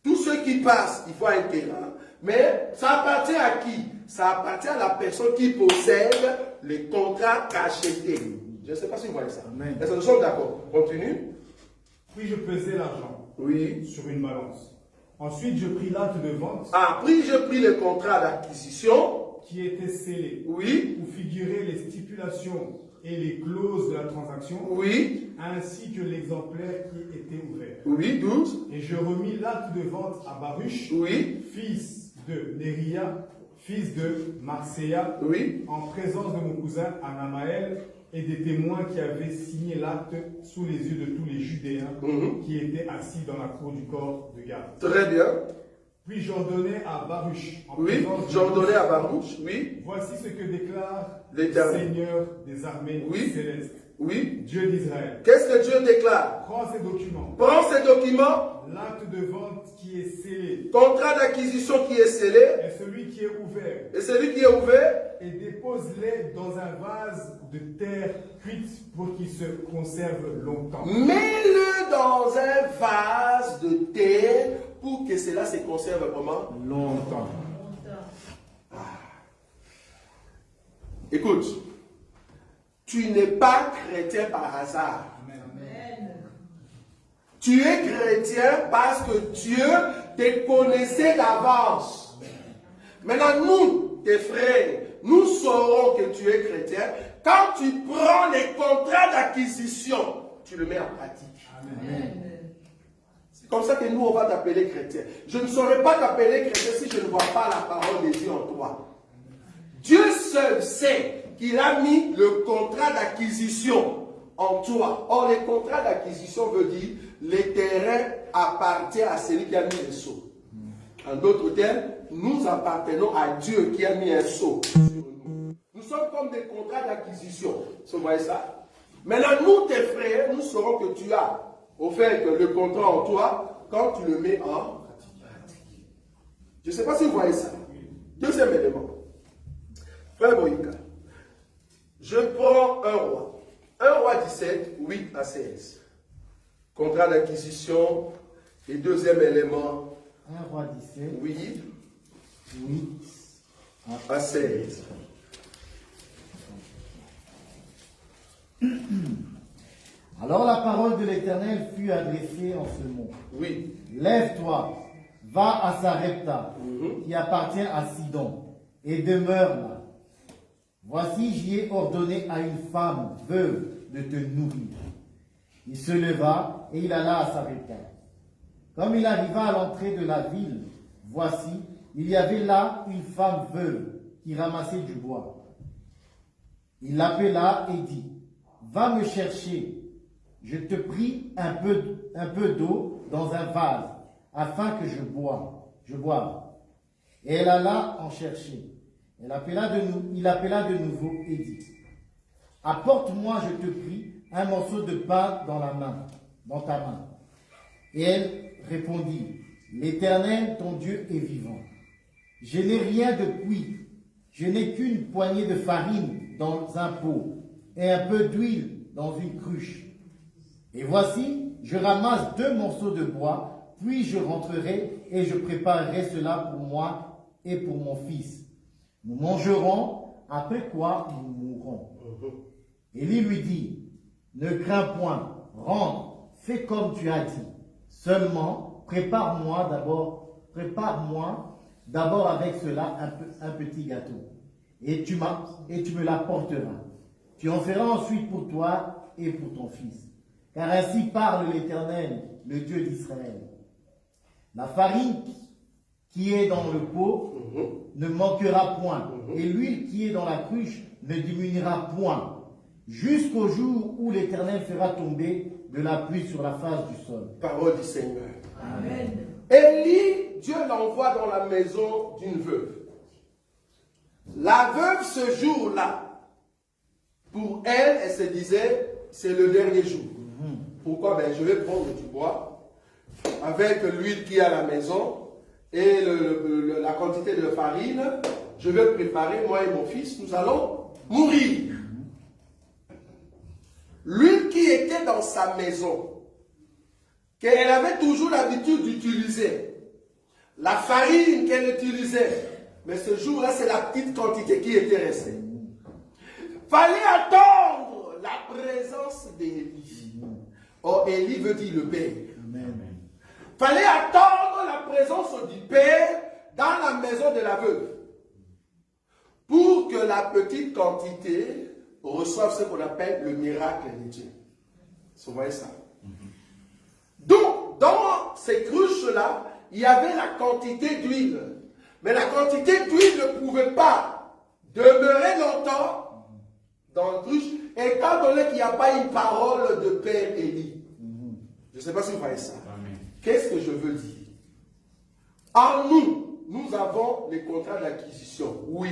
Tous ceux qui passent, il faut un terrain. Mais ça appartient à qui? Ça appartient à la personne qui possède les contrats cachetés. Je ne sais pas si vous voyez ça. Est-ce que nous sommes d'accord? Continue. Puis je pesai l'argent sur une balance. Ensuite, je pris l'acte de vente. Puis je pris le contrat d'acquisition. Qui était scellé. Oui. Où figuraient les stipulations et les clauses de la transaction. Oui. Ainsi que l'exemplaire qui était ouvert. Oui, 12. Et je remis l'acte de vente à Baruch, fils de Néria, fils de Marséa, en présence de mon cousin Anamaël et des témoins qui avaient signé l'acte sous les yeux de tous les Judéens qui étaient assis dans la cour du corps de garde. Très bien. Puis j'ordonnai à Baruch, j'ordonnai à Baruch, voici ce que déclare le Seigneur des armées célestes. Dieu d'Israël. Qu'est-ce que Dieu déclare? Prends ces documents. Prends ces documents. L'acte de vente qui est scellé. Contrat d'acquisition qui est scellé. Et celui qui est ouvert. Et celui qui est ouvert. Et dépose-les dans un vase de terre cuite pour qu'il se conserve longtemps. Mets-le dans un vase de terre pour que cela se conserve vraiment longtemps. Écoute. Tu n'es pas chrétien par hasard. Amen. Tu es chrétien parce que Dieu te connaissait d'avance. Maintenant, nous, tes frères, nous saurons que tu es chrétien quand tu prends les contrats d'acquisition, tu le mets en pratique. Amen. C'est comme ça que nous, on va t'appeler chrétien. Je ne saurais pas t'appeler chrétien si je ne vois pas la parole de Dieu en toi. Dieu seul sait qu'il a mis le contrat d'acquisition en toi. Or, les contrats d'acquisition veut dire les terrains appartiennent à celui qui a mis les sceaux. En d'autres termes, nous appartenons à Dieu qui a mis un sceau sur nous. Nous sommes comme des contrats d'acquisition. Vous voyez ça? Maintenant, nous, tes frères, nous saurons que tu as au fait le contrat en toi quand tu le mets en pratique. Je ne sais pas si vous voyez ça. Deuxième élément. Frère Moïka, je prends un roi. 1 roi 17, 8 à 16. Contrat d'acquisition. Et deuxième élément. 1 roi 17. Oui. 8 à 16. Alors la parole de l'Éternel fut adressée en ce mot. Oui. Lève-toi, va à Sarepta, qui appartient à Sidon, et demeure là. Voici, j'y ai ordonné à une femme veuve de te nourrir. Il se leva et il alla à Sarepta. Comme il arriva à l'entrée de la ville, voici, il y avait là une femme veuve qui ramassait du bois. Il l'appela et dit, va me chercher, je te prie un peu d'eau dans un vase, afin que je boive. Et elle alla en chercher. Il appela de nouveau et dit, apporte-moi, je te prie, un morceau de pain dans ta main. Et elle répondit, l'Éternel, ton Dieu, est vivant. Je n'ai rien de cuit, je n'ai qu'une poignée de farine dans un pot et un peu d'huile dans une cruche. Et voici, je ramasse 2 morceaux de bois, puis je rentrerai et je préparerai cela pour moi et pour mon fils. Nous mangerons, après quoi nous mourrons. Élie lui dit, ne crains point, rentre, fais comme tu as dit. Seulement, prépare-moi d'abord avec cela un petit gâteau. Et tu me l'apporteras. Tu en feras ensuite pour toi et pour ton fils. Car ainsi parle l'Éternel, le Dieu d'Israël. La farine qui est dans le pot ne manquera point, et l'huile qui est dans la cruche ne diminuera point, jusqu'au jour où l'Éternel fera tomber de la pluie sur la face du sol. Parole du Seigneur. Amen. Élie, Dieu l'envoie dans la maison d'une veuve. La veuve, ce jour-là, pour elle, elle se disait, c'est le dernier jour. Pourquoi? Ben, je vais prendre du bois avec l'huile qui est à la maison et la quantité de farine. Je vais préparer, moi et mon fils, nous allons mourir. L'huile qui était dans sa maison, qu'elle avait toujours l'habitude d'utiliser, la farine qu'elle utilisait, mais ce jour-là, c'est la petite quantité qui était restée. Fallait attendre la présence d'Élie. Or, Élie veut dire le Père. Fallait attendre la présence du Père dans la maison de la veuve pour que la petite quantité reçoive ce qu'on appelle le miracle de Dieu. Vous voyez ça? Donc, dans ces cruches-là, il y avait la quantité d'huile. Mais la quantité d'huile ne pouvait pas demeurer longtemps dans la cruche, étant donné qu'il n'y a pas une parole de Père Élie. Je ne sais pas si vous voyez ça. Qu'est-ce que je veux dire? En nous, nous avons les contrats d'acquisition. Oui.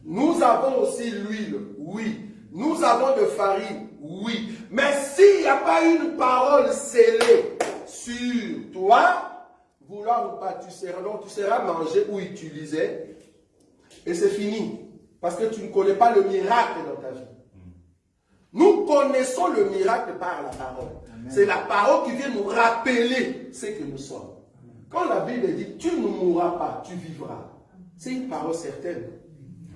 Nous avons aussi l'huile. Oui. Nous avons de farine. Oui. Mais s'il n'y a pas une parole scellée sur toi, vouloir ou pas, tu seras mangé ou utilisé. Et c'est fini. Parce que tu ne connais pas le miracle dans ta vie. Nous connaissons le miracle par la parole. C'est la parole qui vient nous rappeler ce que nous sommes. Quand la Bible dit, tu ne mourras pas, tu vivras. C'est une parole certaine.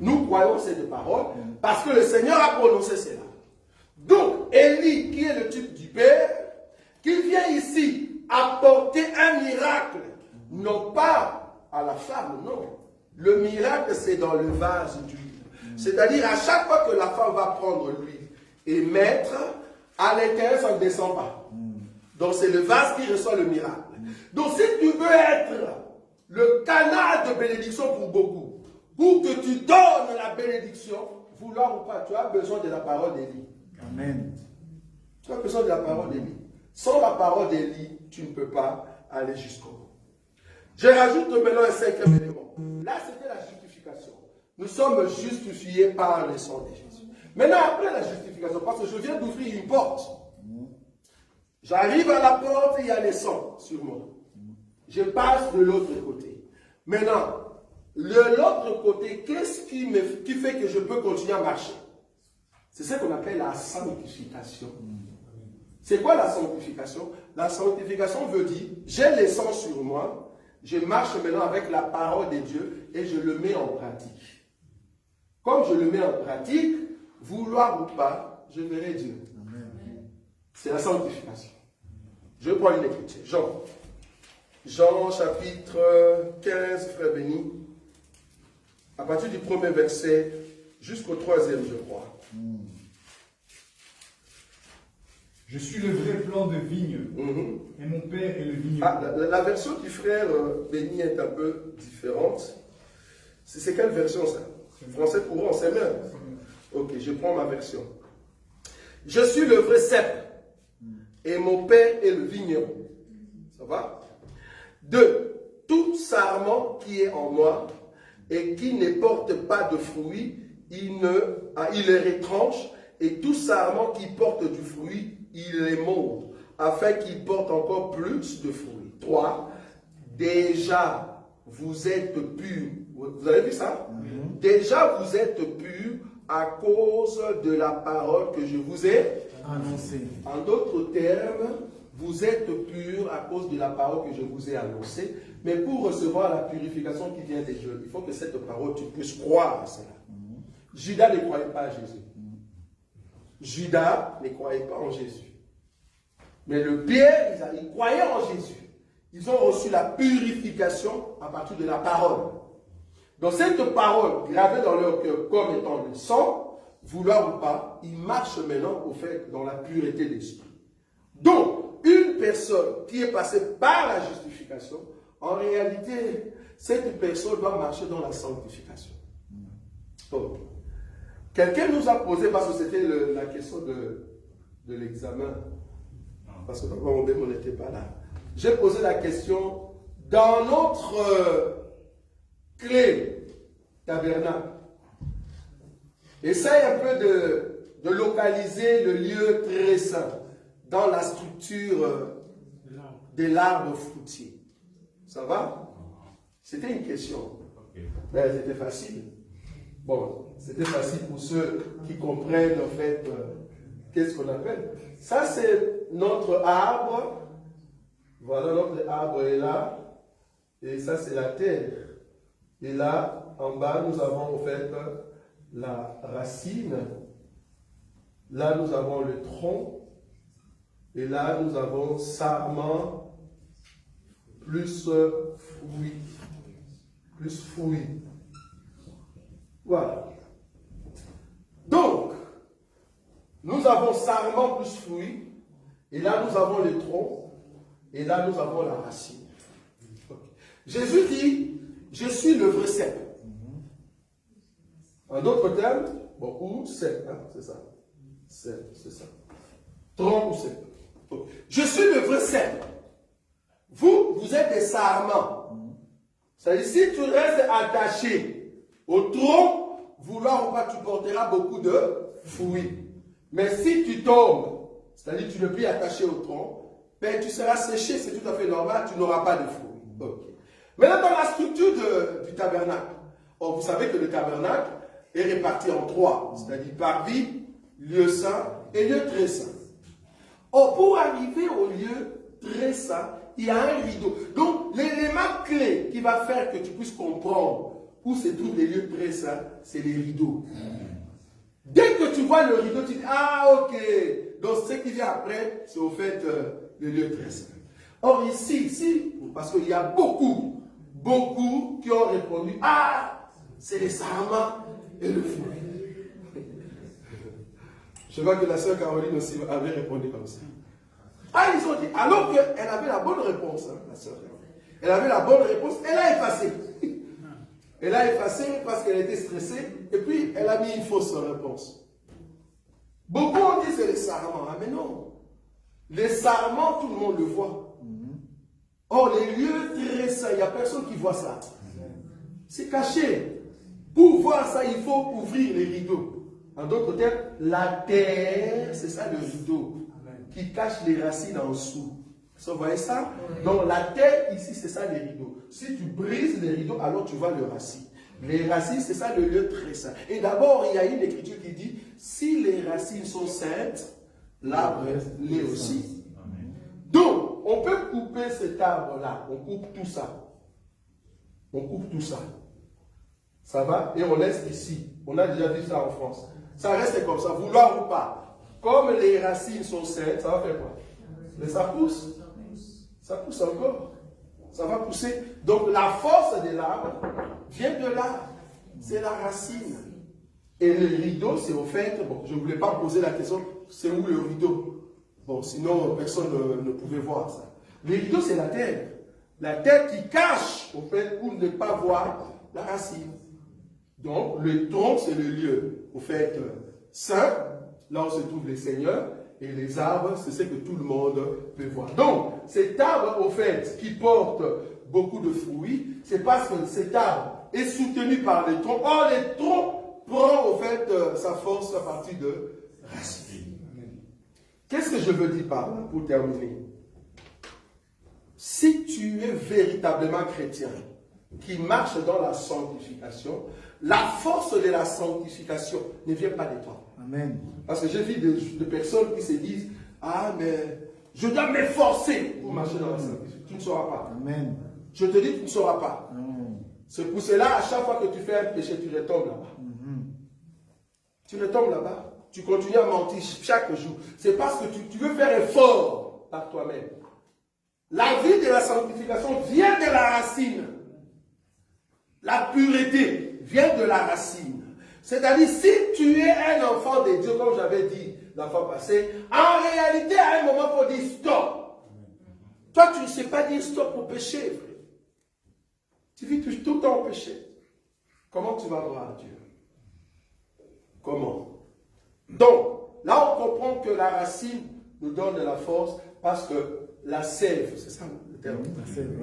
Nous croyons cette parole parce que le Seigneur a prononcé cela. Donc, Élie, qui est le type du Père, qui vient ici apporter un miracle, non pas à la femme, non. Le miracle, c'est dans le vase d'huile. C'est-à-dire, à chaque fois que la femme va prendre l'huile et mettre, à l'intérieur, ça ne descend pas. Donc c'est le vase qui reçoit le miracle. Donc si tu veux être le canal de bénédiction pour beaucoup, pour que tu donnes la bénédiction, vouloir ou pas, tu as besoin de la parole d'Élie. Amen. Tu as besoin de la parole d'Élie. Sans la parole d'Élie, tu ne peux pas aller jusqu'au bout. Je rajoute maintenant un cinquième élément. Là, c'était la justification. Nous sommes justifiés par le sang de Jésus. Maintenant, après la justification, parce que je viens d'ouvrir une porte. J'arrive à la porte et il y a le sang sur moi. Je passe de l'autre côté. Maintenant, de l'autre côté, qu'est-ce qui fait que je peux continuer à marcher? C'est ce qu'on appelle la sanctification. C'est quoi la sanctification? La sanctification veut dire, j'ai le sang sur moi, je marche maintenant avec la parole de Dieu et je le mets en pratique. Comme je le mets en pratique, vouloir ou pas, je verrai Dieu. C'est la sanctification. Je prends une écriture. Jean chapitre 15, frère béni, à partir du premier verset jusqu'au 3e, je crois. Je suis le vrai plan de vigne, et mon père est le vigneron. Ah, la version du frère béni est un peu différente. C'est quelle version ça? Français courant, c'est même. Ok, je prends ma version. Je suis le vrai cep, et mon père est le vigneron. Ça va? 2. Tout sarment qui est en moi et qui ne porte pas de fruits, il les retranche, et tout sarment qui porte du fruit, il les monte, afin qu'il porte encore plus de fruits. 3. Déjà, vous êtes purs. Vous avez vu ça? Déjà, vous êtes purs à cause de la parole que je vous ai Annoncé. En d'autres termes, vous êtes purs à cause de la parole que je vous ai annoncée. Mais pour recevoir la purification qui vient des dieux, il faut que cette parole, tu puisses croire à cela. Judas ne croyait pas à Jésus. Judas ne croyait pas en Jésus. Mais le Pierre, ils croyaient en Jésus. Ils ont reçu la purification à partir de la parole. Donc cette parole, gravée dans leur cœur comme étant le sang, vouloir ou pas, ils marchent maintenant au fait dans la pureté d'esprit. Donc, une personne qui est passée par la justification, en réalité, cette personne doit marcher dans la sanctification. Donc, quelqu'un nous a posé, parce que c'était la question de l'examen, parce que papa Mbembe n'était pas là. J'ai posé la question, dans notre clé tabernacle, essaye un peu de localiser le lieu très saint dans la structure de l'arbre fruitier. Ça va? C'était une question. Ben, c'était facile. Bon, c'était facile pour ceux qui comprennent en fait qu'est-ce qu'on appelle. Ça, c'est notre arbre. Voilà, notre arbre est là. Et ça, c'est la terre. Et là, en bas, nous avons en fait la racine. Là, nous avons le tronc. Et là, nous avons sarment plus fruit. Plus fruit. Voilà. Donc, nous avons sarment plus fruit. Et là, nous avons le tronc. Et là, nous avons la racine. Okay. Jésus dit, je suis le vrai cep. En d'autres termes, bon, ou cep, hein, c'est ça. Cep, c'est ça. Tronc ou cep. Okay. Je suis le vrai cep. Vous êtes des sarments. C'est-à-dire, si tu restes attaché au tronc, vouloir ou pas, tu porteras beaucoup de fruits. Mais si tu tombes, c'est-à-dire tu ne peux plus attacher au tronc, ben, tu seras séché, c'est tout à fait normal, tu n'auras pas de fruits. Okay. Maintenant, dans la structure du tabernacle, vous savez que le tabernacle est réparti en 3, c'est-à-dire parvis, lieu saint et lieu très saint. Or, pour arriver au lieu très saint, il y a un rideau. Donc, l'élément clé qui va faire que tu puisses comprendre où se trouvent les lieux très saints, c'est les rideaux. Dès que tu vois le rideau, tu dis, ah, ok. Donc, ce qui vient après, c'est au fait le lieu très saint. Or, ici, parce qu'il y a beaucoup qui ont répondu, ah, c'est les sarments et le fruit. Je vois que la sœur Caroline aussi avait répondu comme ça. Ah, ils ont dit, alors qu'elle avait la bonne réponse, hein, la sœur. Elle avait la bonne réponse, elle a effacé. Elle a effacé parce qu'elle était stressée, et puis elle a mis une fausse réponse. Beaucoup ont dit c'est les sarments. Ah, mais non. Les sarments, tout le monde le voit. Or, les lieux très saints, il n'y a personne qui voit ça. C'est caché. Pour voir ça, il faut ouvrir les rideaux. En d'autres termes, la terre, c'est ça le rideau, qui cache les racines en dessous. Vous voyez ça? Donc la terre, ici, c'est ça les rideaux. Si tu brises les rideaux, alors tu vois les racines. Les racines, c'est ça le lieu très saint. Et d'abord, il y a une écriture qui dit, si les racines sont saintes, l'arbre l'est aussi. Donc, on peut couper cet arbre-là. On coupe tout ça. On coupe tout ça. Ça va? Et on laisse ici. On a déjà vu ça en France. Ça reste comme ça, vouloir ou pas. Comme les racines sont saines, ça va faire quoi? Mais ça pousse. Ça pousse encore. Ça va pousser. Donc la force de l'arbre vient de là. C'est la racine. Et le rideau, c'est au fait, bon, je ne voulais pas poser la question, c'est où le rideau? Bon, sinon personne ne pouvait voir ça. Le rideau, c'est la terre. La terre qui cache, au fait, pour ne pas voir la racine. Donc, le tronc, c'est le lieu, au fait, saint, là où se trouvent les seigneurs, et les arbres, c'est ce que tout le monde peut voir. Donc, cet arbre, au fait, qui porte beaucoup de fruits, c'est parce que cet arbre est soutenu par les troncs. Or, les troncs prend, au fait, sa force à partir de racines. Qu'est-ce que je veux dire par là, pour terminer? Si tu es véritablement chrétien, qui marche dans la sanctification, la force de la sanctification ne vient pas de toi. Amen. Parce que j'ai vu des personnes qui se disent, ah mais je dois m'efforcer pour marcher dans la sanctification. Tu ne sauras pas. Amen. Je te dis, tu ne sauras pas. Amen. C'est pour cela, à chaque fois que tu fais un péché, tu retombes là-bas. Tu retombes là-bas. Tu continues à mentir chaque jour. C'est parce que tu veux faire effort par toi-même. La vie de la sanctification vient de la racine. La pureté vient de la racine. C'est-à-dire, si tu es un enfant de Dieu, comme j'avais dit la fois passée, en réalité, à un moment, il faut dire stop. Toi, tu ne sais pas dire stop au péché, frère. Tu vis tout le temps au péché. Comment tu vas voir Dieu? Comment? Donc, là, on comprend que la racine nous donne de la force parce que la sève, c'est ça le terme?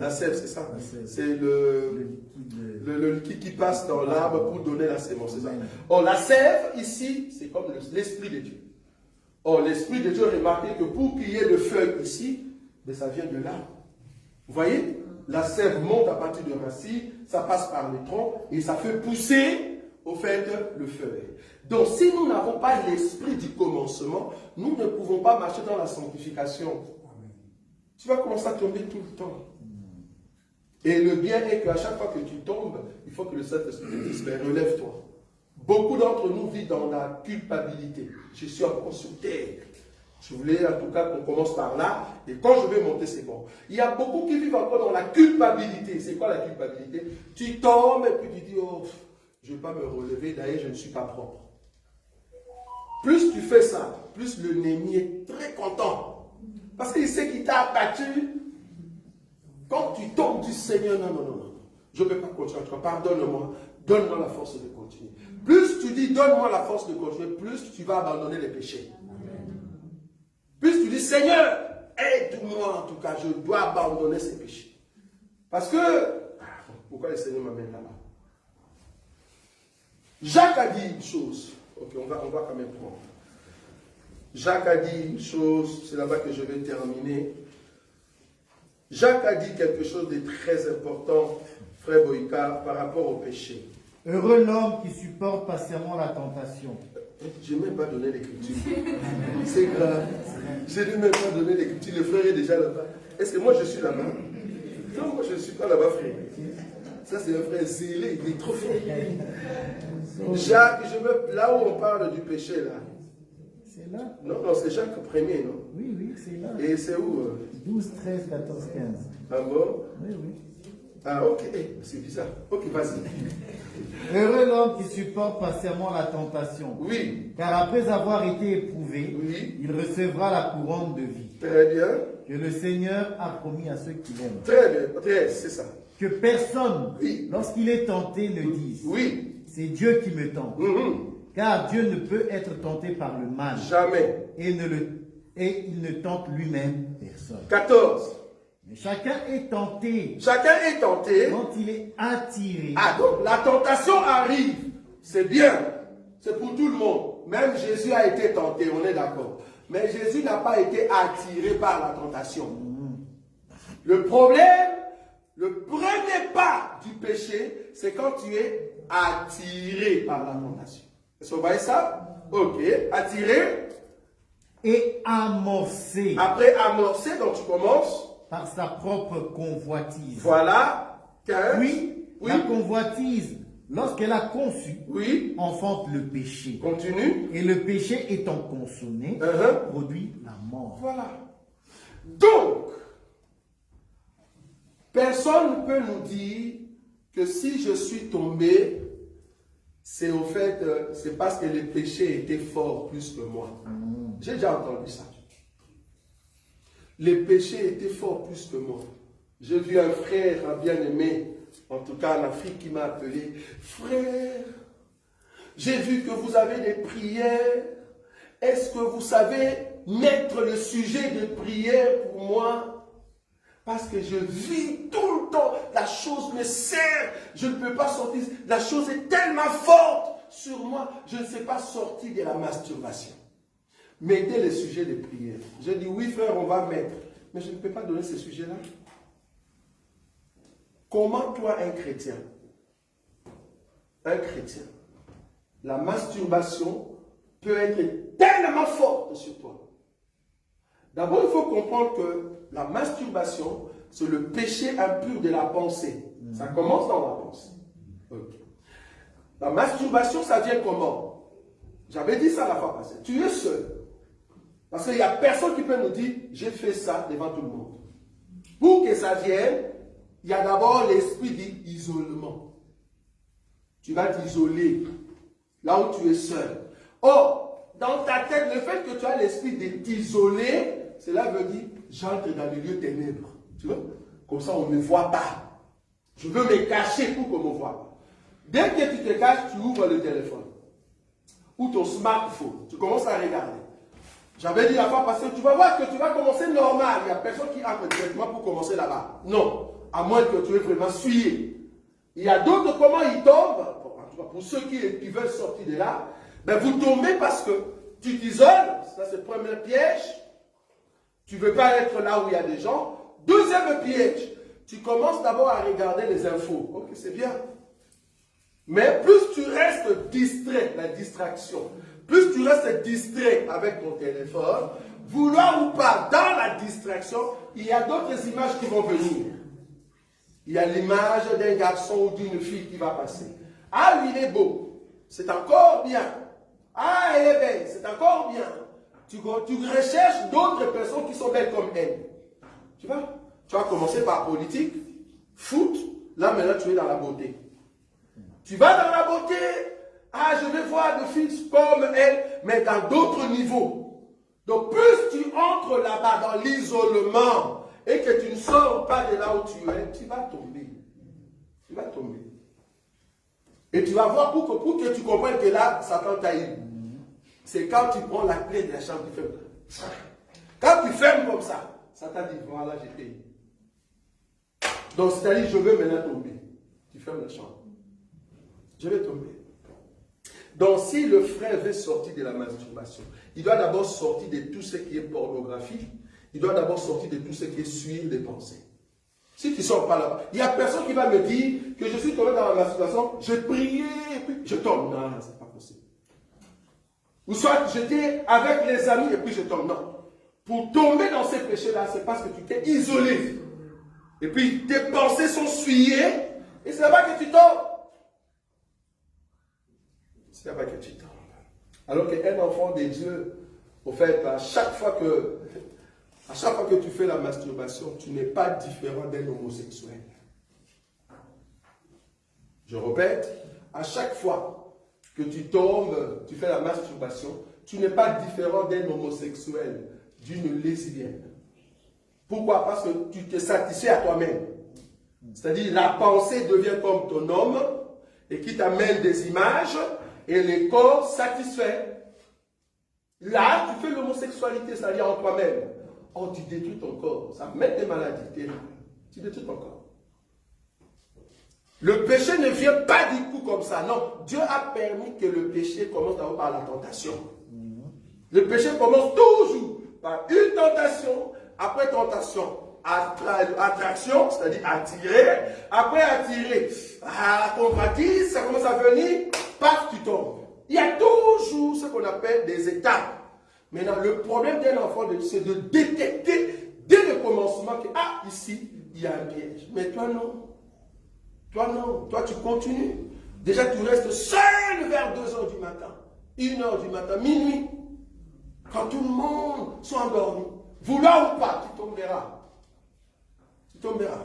La sève, c'est ça? C'est le liquide qui passe dans l'arbre pour donner la sémence, c'est ça? Or, la sève, ici, c'est comme l'Esprit de Dieu. Or, l'Esprit de Dieu, remarquez que pour qu'il y ait le feuille ici, mais ça vient de l'arbre. Vous voyez? La sève monte à partir de racines, ça passe par les troncs et ça fait pousser, au fait, le feuille. Donc, si nous n'avons pas l'esprit du commencement, nous ne pouvons pas marcher dans la sanctification. Tu vas commencer à tomber tout le temps. Et le bien est qu'à chaque fois que tu tombes, il faut que le Saint-Esprit te dise, mais relève-toi. Beaucoup d'entre nous vivent dans la culpabilité. Je suis encore sur terre. Je voulais en tout cas qu'on commence par là, et quand je vais monter, c'est bon. Il y a beaucoup qui vivent encore dans la culpabilité. C'est quoi la culpabilité? Tu tombes et puis tu dis, oh, je ne vais pas me relever, d'ailleurs je ne suis pas propre. Plus tu fais ça, plus le Némi est très content. Parce qu'il sait qu'il t'a abattu. Quand tu tombes du Seigneur, non, je ne peux pas continuer. Pardonne-moi, donne-moi la force de continuer. Plus tu dis, donne-moi la force de continuer, plus tu vas abandonner les péchés. Plus tu dis, Seigneur, aide-moi en tout cas, je dois abandonner ces péchés. Parce que, pourquoi le Seigneur m'amène là-bas? Jacques a dit une chose. Ok, on va quand même prendre. Jacques a dit une chose, c'est là-bas que je vais terminer. Jacques a dit quelque chose de très important, frère Boïka, par rapport au péché. Heureux l'homme qui supporte patiemment la tentation. Je n'ai même pas donné l'écriture. C'est grave. Je n'ai même pas donné l'écriture. Le frère est déjà là-bas. Est-ce que moi je suis là-bas? Non, moi je ne suis pas là-bas, frère. Ça, c'est un frère zélé, il est trop fort. Jacques, là où on parle du péché, là. C'est là? Non, c'est Jacques 1er, non? Oui, c'est là. Et c'est où? 12, 13, 14, 15. Ah bon? Oui. Ah, ok, c'est bizarre. Ok, vas-y. Heureux l'homme qui supporte patiemment la tentation. Oui, Car après avoir été éprouvé, oui, il recevra la couronne de vie très bien. que le Seigneur a promis à ceux qui l'aiment. Très bien, très, c'est ça. Que personne, Oui. lorsqu'il est tenté, ne dise Oui. c'est Dieu qui me tente. Mhm. Car Dieu ne peut être tenté par le mal Jamais. et il ne tente lui-même personne. 14. Mais chacun est tenté Chacun est tenté. quand il est attiré. Ah, donc la tentation arrive. C'est bien. C'est pour tout le monde. Même Jésus a été tenté, on est d'accord. Mais Jésus n'a pas été attiré par la tentation. Le problème, le premier pas du péché, c'est quand tu es attiré par la tentation. Est-ce que vous voyez ça? Ok. Attiré. Et amorcé Après amorcé, donc tu commences. par sa propre convoitise. Voilà. 15. Puis, Oui. la convoitise, lorsqu'elle a conçu, Oui. enfante le péché. Continue. Et le péché étant consommé, Uh-huh. produit la mort. Voilà. Donc, personne ne peut nous dire que si je suis tombé, c'est au fait, c'est parce que le péché était fort plus que moi. J'ai déjà entendu ça. Les péchés étaient forts plus que moi. J'ai vu un frère, un bien-aimé, en tout cas en Afrique, qui m'a appelé, frère, j'ai vu que vous avez des prières. Est-ce que vous savez mettre le sujet de prière pour moi? Parce que je vis tout le temps, la chose me sert, je ne peux pas sortir. La chose est tellement forte sur moi, je ne sais pas sortir de la masturbation. Mettez le sujet de prière. Je dis oui frère, on va mettre. Mais je ne peux pas donner ce sujet-là. Comment toi, un chrétien, la masturbation peut être tellement forte sur toi? D'abord, il faut comprendre que la masturbation, c'est le péché impur de la pensée. Ça commence dans la pensée. Okay. La masturbation, ça vient comment? J'avais dit ça la fois passée. Tu es seul. Parce qu'il n'y a personne qui peut nous dire, j'ai fait ça devant tout le monde. Pour que ça vienne, il y a d'abord l'esprit d'isolement. Tu vas t'isoler là où tu es seul. Or, dans ta tête, le fait que tu as l'esprit de t'isoler, cela veut dire, j'entre dans les lieux ténèbres. Tu vois? Comme ça, on ne me voit pas. Je veux me cacher pour qu'on ne me voit pas. Dès que tu te caches, tu ouvres le téléphone. Ou ton smartphone. Tu commences à regarder. J'avais dit la fois passée, tu vas voir que tu vas commencer normal. Il n'y a personne qui entre directement pour commencer là-bas. Non. À moins que tu aies vraiment suyé. Il y a d'autres, comment ils tombent. En tout cas, pour ceux qui veulent sortir de là, ben vous tombez parce que tu t'isoles. Ça, c'est le premier piège. Tu ne veux pas être là où il y a des gens. Deuxième piège. Tu commences d'abord à regarder les infos. Ok, c'est bien. Mais plus tu restes distrait, la distraction, plus tu restes distrait avec ton téléphone, vouloir ou pas, dans la distraction, il y a d'autres images qui vont venir. Il y a l'image d'un garçon ou d'une fille qui va passer. Ah, lui, il est beau. C'est encore bien. Ah, elle est belle. C'est encore bien. Tu recherches d'autres personnes qui sont belles comme elle. Tu vois? Tu vas commencer par politique, foot. Là, maintenant, tu es dans la beauté. Tu vas dans la beauté. Ah, je vais voir des filles comme elle, mais dans d'autres niveaux. Donc, plus tu entres là-bas dans l'isolement et que tu ne sors pas de là où tu es, tu vas tomber. Tu vas tomber. Et tu vas voir pour que tu comprennes que là, Satan t'a eu. C'est quand tu prends la clé de la chambre, tu fermes. Quand tu fermes comme ça, Satan dit, voilà, j'ai payé. Donc, c'est-à-dire, je veux maintenant tomber. Tu fermes la chambre. Je vais tomber. Donc, si le frère veut sortir de la masturbation, il doit d'abord sortir de tout ce qui est pornographie. Il doit d'abord sortir de tout ce qui est suivre des pensées. Si tu ne sors pas là-bas, il n'y a personne qui va me dire que je suis tombé dans la masturbation, j'ai prié et puis je tombe. Non, ce n'est pas possible. Ou soit j'étais avec les amis et puis je tombe. Non. Pour tomber dans ces péchés-là, c'est parce que tu t'es isolé. Et puis tes pensées sont souillées et c'est là-bas que tu tombes. C'est là-bas que tu tombes. Alors qu'un enfant de Dieu, au fait, à chaque fois que tu fais la masturbation, tu n'es pas différent d'un homosexuel. Je répète, à chaque fois que tu tombes, tu fais la masturbation, tu n'es pas différent d'un homosexuel, d'une lesbienne. Pourquoi? Parce que tu te satisfais à toi-même. C'est-à-dire, la pensée devient comme ton homme et qui t'amène des images et le corps satisfait. Là, tu fais l'homosexualité, c'est-à-dire en toi-même. Oh, tu détruis ton corps. Ça met des maladies terribles. Tu détruis ton corps. Le péché ne vient pas du coup comme ça. Non, Dieu a permis que le péché commence d'abord par la tentation. Le péché commence toujours par une tentation, après tentation, attraction, c'est-à-dire attirer, après attirer, la convoitise, ça commence à venir, paf, tu tombes. Il y a toujours ce qu'on appelle des étapes. Maintenant, le problème d'un enfant de Dieu, c'est de détecter dès le commencement que, ah, ici, il y a un piège. Mais toi, non. Toi, non. Toi, tu continues. Déjà, tu restes seul vers 2 h du matin, 1 h du matin, minuit. Quand tout le monde soit endormi, vouloir ou pas, tu tomberas. Tu tomberas.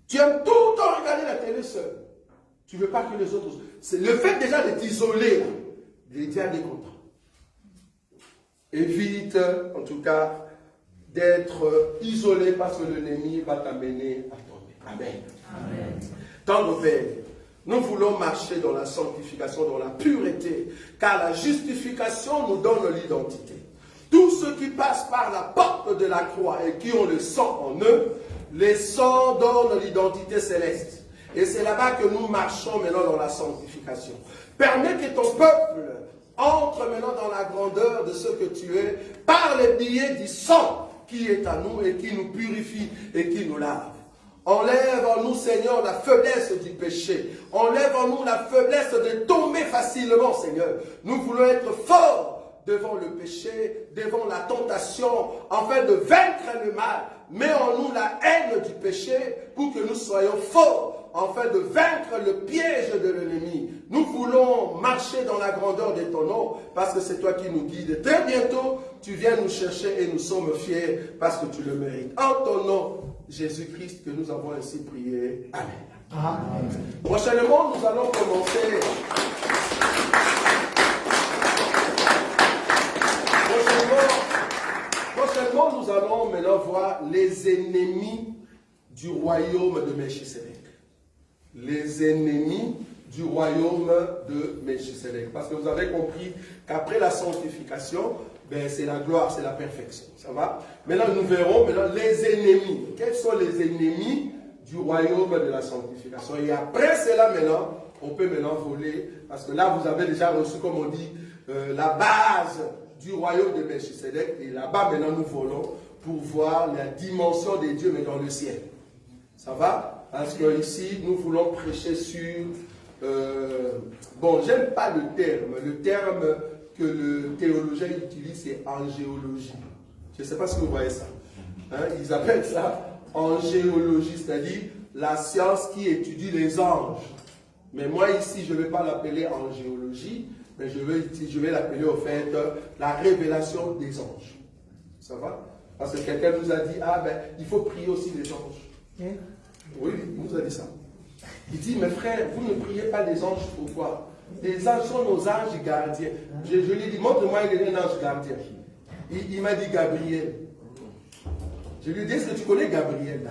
Tu aimes tout le temps regarder la télé seul. Tu ne veux pas que les autres... C'est le fait déjà de t'isoler, là, le diable est content. Évite, en tout cas, d'être isolé parce que l'ennemi va t'amener à tomber. Amen. Amen. Tendre Père, nous voulons marcher dans la sanctification, dans la pureté, car la justification nous donne l'identité. Tous ceux qui passent par la porte de la croix et qui ont le sang en eux, les sangs donnent l'identité céleste. Et c'est là-bas que nous marchons maintenant dans la sanctification. Permets que ton peuple entre maintenant dans la grandeur de ce que tu es, par les billets du sang qui est à nous et qui nous purifie et qui nous lave. Enlève en nous, Seigneur, la faiblesse du péché. Enlève en nous la faiblesse de tomber facilement, Seigneur. Nous voulons être forts devant le péché, devant la tentation, afin de vaincre le mal. Mets en nous la haine du péché pour que nous soyons forts, afin de vaincre le piège de l'ennemi. Nous voulons marcher dans la grandeur de ton nom, parce que c'est toi qui nous guides. Très bientôt, tu viens nous chercher et nous sommes fiers, parce que tu le mérites. En ton nom, Jésus-Christ, que nous avons ainsi prié. Amen. Amen. Prochainement, nous allons commencer. Prochainement, nous allons maintenant voir les ennemis du royaume de Melchisedec. Les ennemis du royaume de Melchisedec. Parce que vous avez compris qu'après la sanctification, ben, c'est la gloire, c'est la perfection. Ça va? Maintenant, nous verrons maintenant les ennemis. Quels sont les ennemis du royaume de la sanctification? Et après cela, maintenant, on peut maintenant voler. Parce que là, vous avez déjà reçu, comme on dit, la base du royaume de Melchisedec. Et là-bas, maintenant, nous volons pour voir la dimension des dieux, mais dans le ciel. Ça va? Parce que ici, nous voulons prêcher sur... bon, j'aime pas le terme. Le terme que le théologien utilise, c'est angéologie. Je ne sais pas si vous voyez ça. Hein? Ils appellent ça angéologie, c'est-à-dire la science qui étudie les anges. Mais moi, ici, je ne vais pas l'appeler angéologie, mais je vais l'appeler, au fait, la révélation des anges. Ça va? Parce que quelqu'un nous a dit, ah ben, il faut prier aussi les anges. Oui, il nous a dit ça. Il dit, mes frères, vous ne priez pas les anges, pourquoi? Les anges sont nos anges gardiens. Je lui ai dit, montre-moi un ange gardien. Il m'a dit Gabriel. Je lui ai dit, est-ce que tu connais Gabriel?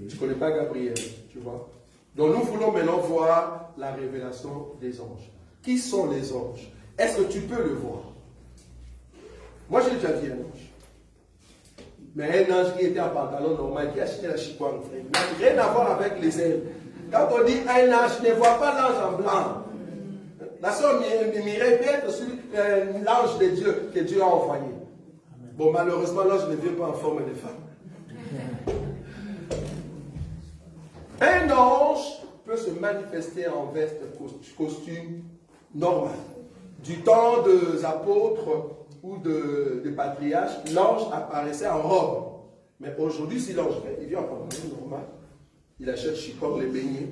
Tu ne connais pas Gabriel, tu vois. Donc nous voulons maintenant voir la révélation des anges. Qui sont les anges? Est-ce que tu peux le voir? Moi, j'ai déjà vu un ange. Mais un ange qui était en pantalon normal, qui a acheté la chicoine, frère. Il n'a rien à voir avec les ailes. Quand on dit un ange, ne vois pas l'ange en blanc. La sœur Mireille peut être l'ange de Dieu que Dieu a envoyé. Bon, malheureusement, l'ange ne vient pas en forme de femme. Un ange peut se manifester en veste, costume normal. Du temps des apôtres ou des patriarches, l'ange apparaissait en robe. Mais aujourd'hui, si l'ange vient, il vient en pantalon normal. Il achète chicotte, les beignets.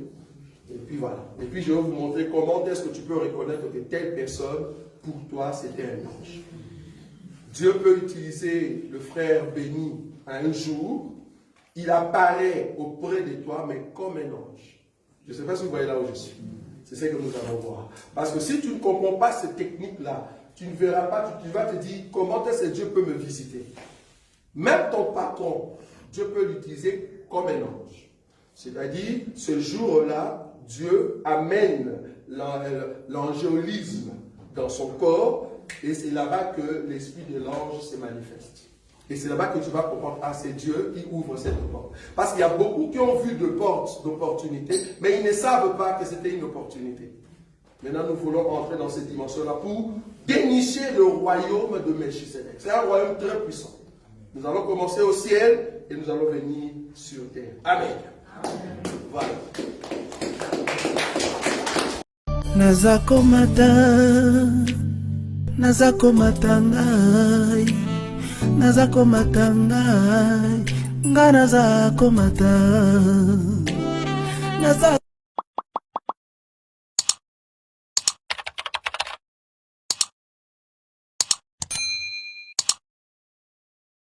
Et puis voilà. Et puis je vais vous montrer comment est-ce que tu peux reconnaître que telle personne, pour toi, c'était un ange. Dieu peut utiliser le frère béni un jour. Il apparaît auprès de toi, mais comme un ange. Je ne sais pas si vous voyez là où je suis. C'est ce que nous allons voir. Parce que si tu ne comprends pas cette technique-là, tu ne verras pas, tu vas te dire comment est-ce que Dieu peut me visiter. Même ton patron, Dieu peut l'utiliser comme un ange. C'est-à-dire, ce jour-là, Dieu amène l'angélisme dans son corps et c'est là-bas que l'esprit de l'ange se manifeste. Et c'est là-bas que tu vas comprendre, ah, c'est Dieu qui ouvre cette porte. Parce qu'il y a beaucoup qui ont vu de portes d'opportunités, mais ils ne savent pas que c'était une opportunité. Maintenant, nous voulons entrer dans cette dimension-là pour dénicher le royaume de Melchisedec. C'est un royaume très puissant. Nous allons commencer au ciel et nous allons venir sur terre. Amen. Voilà. Nazakomata ngai, nga nazakomata.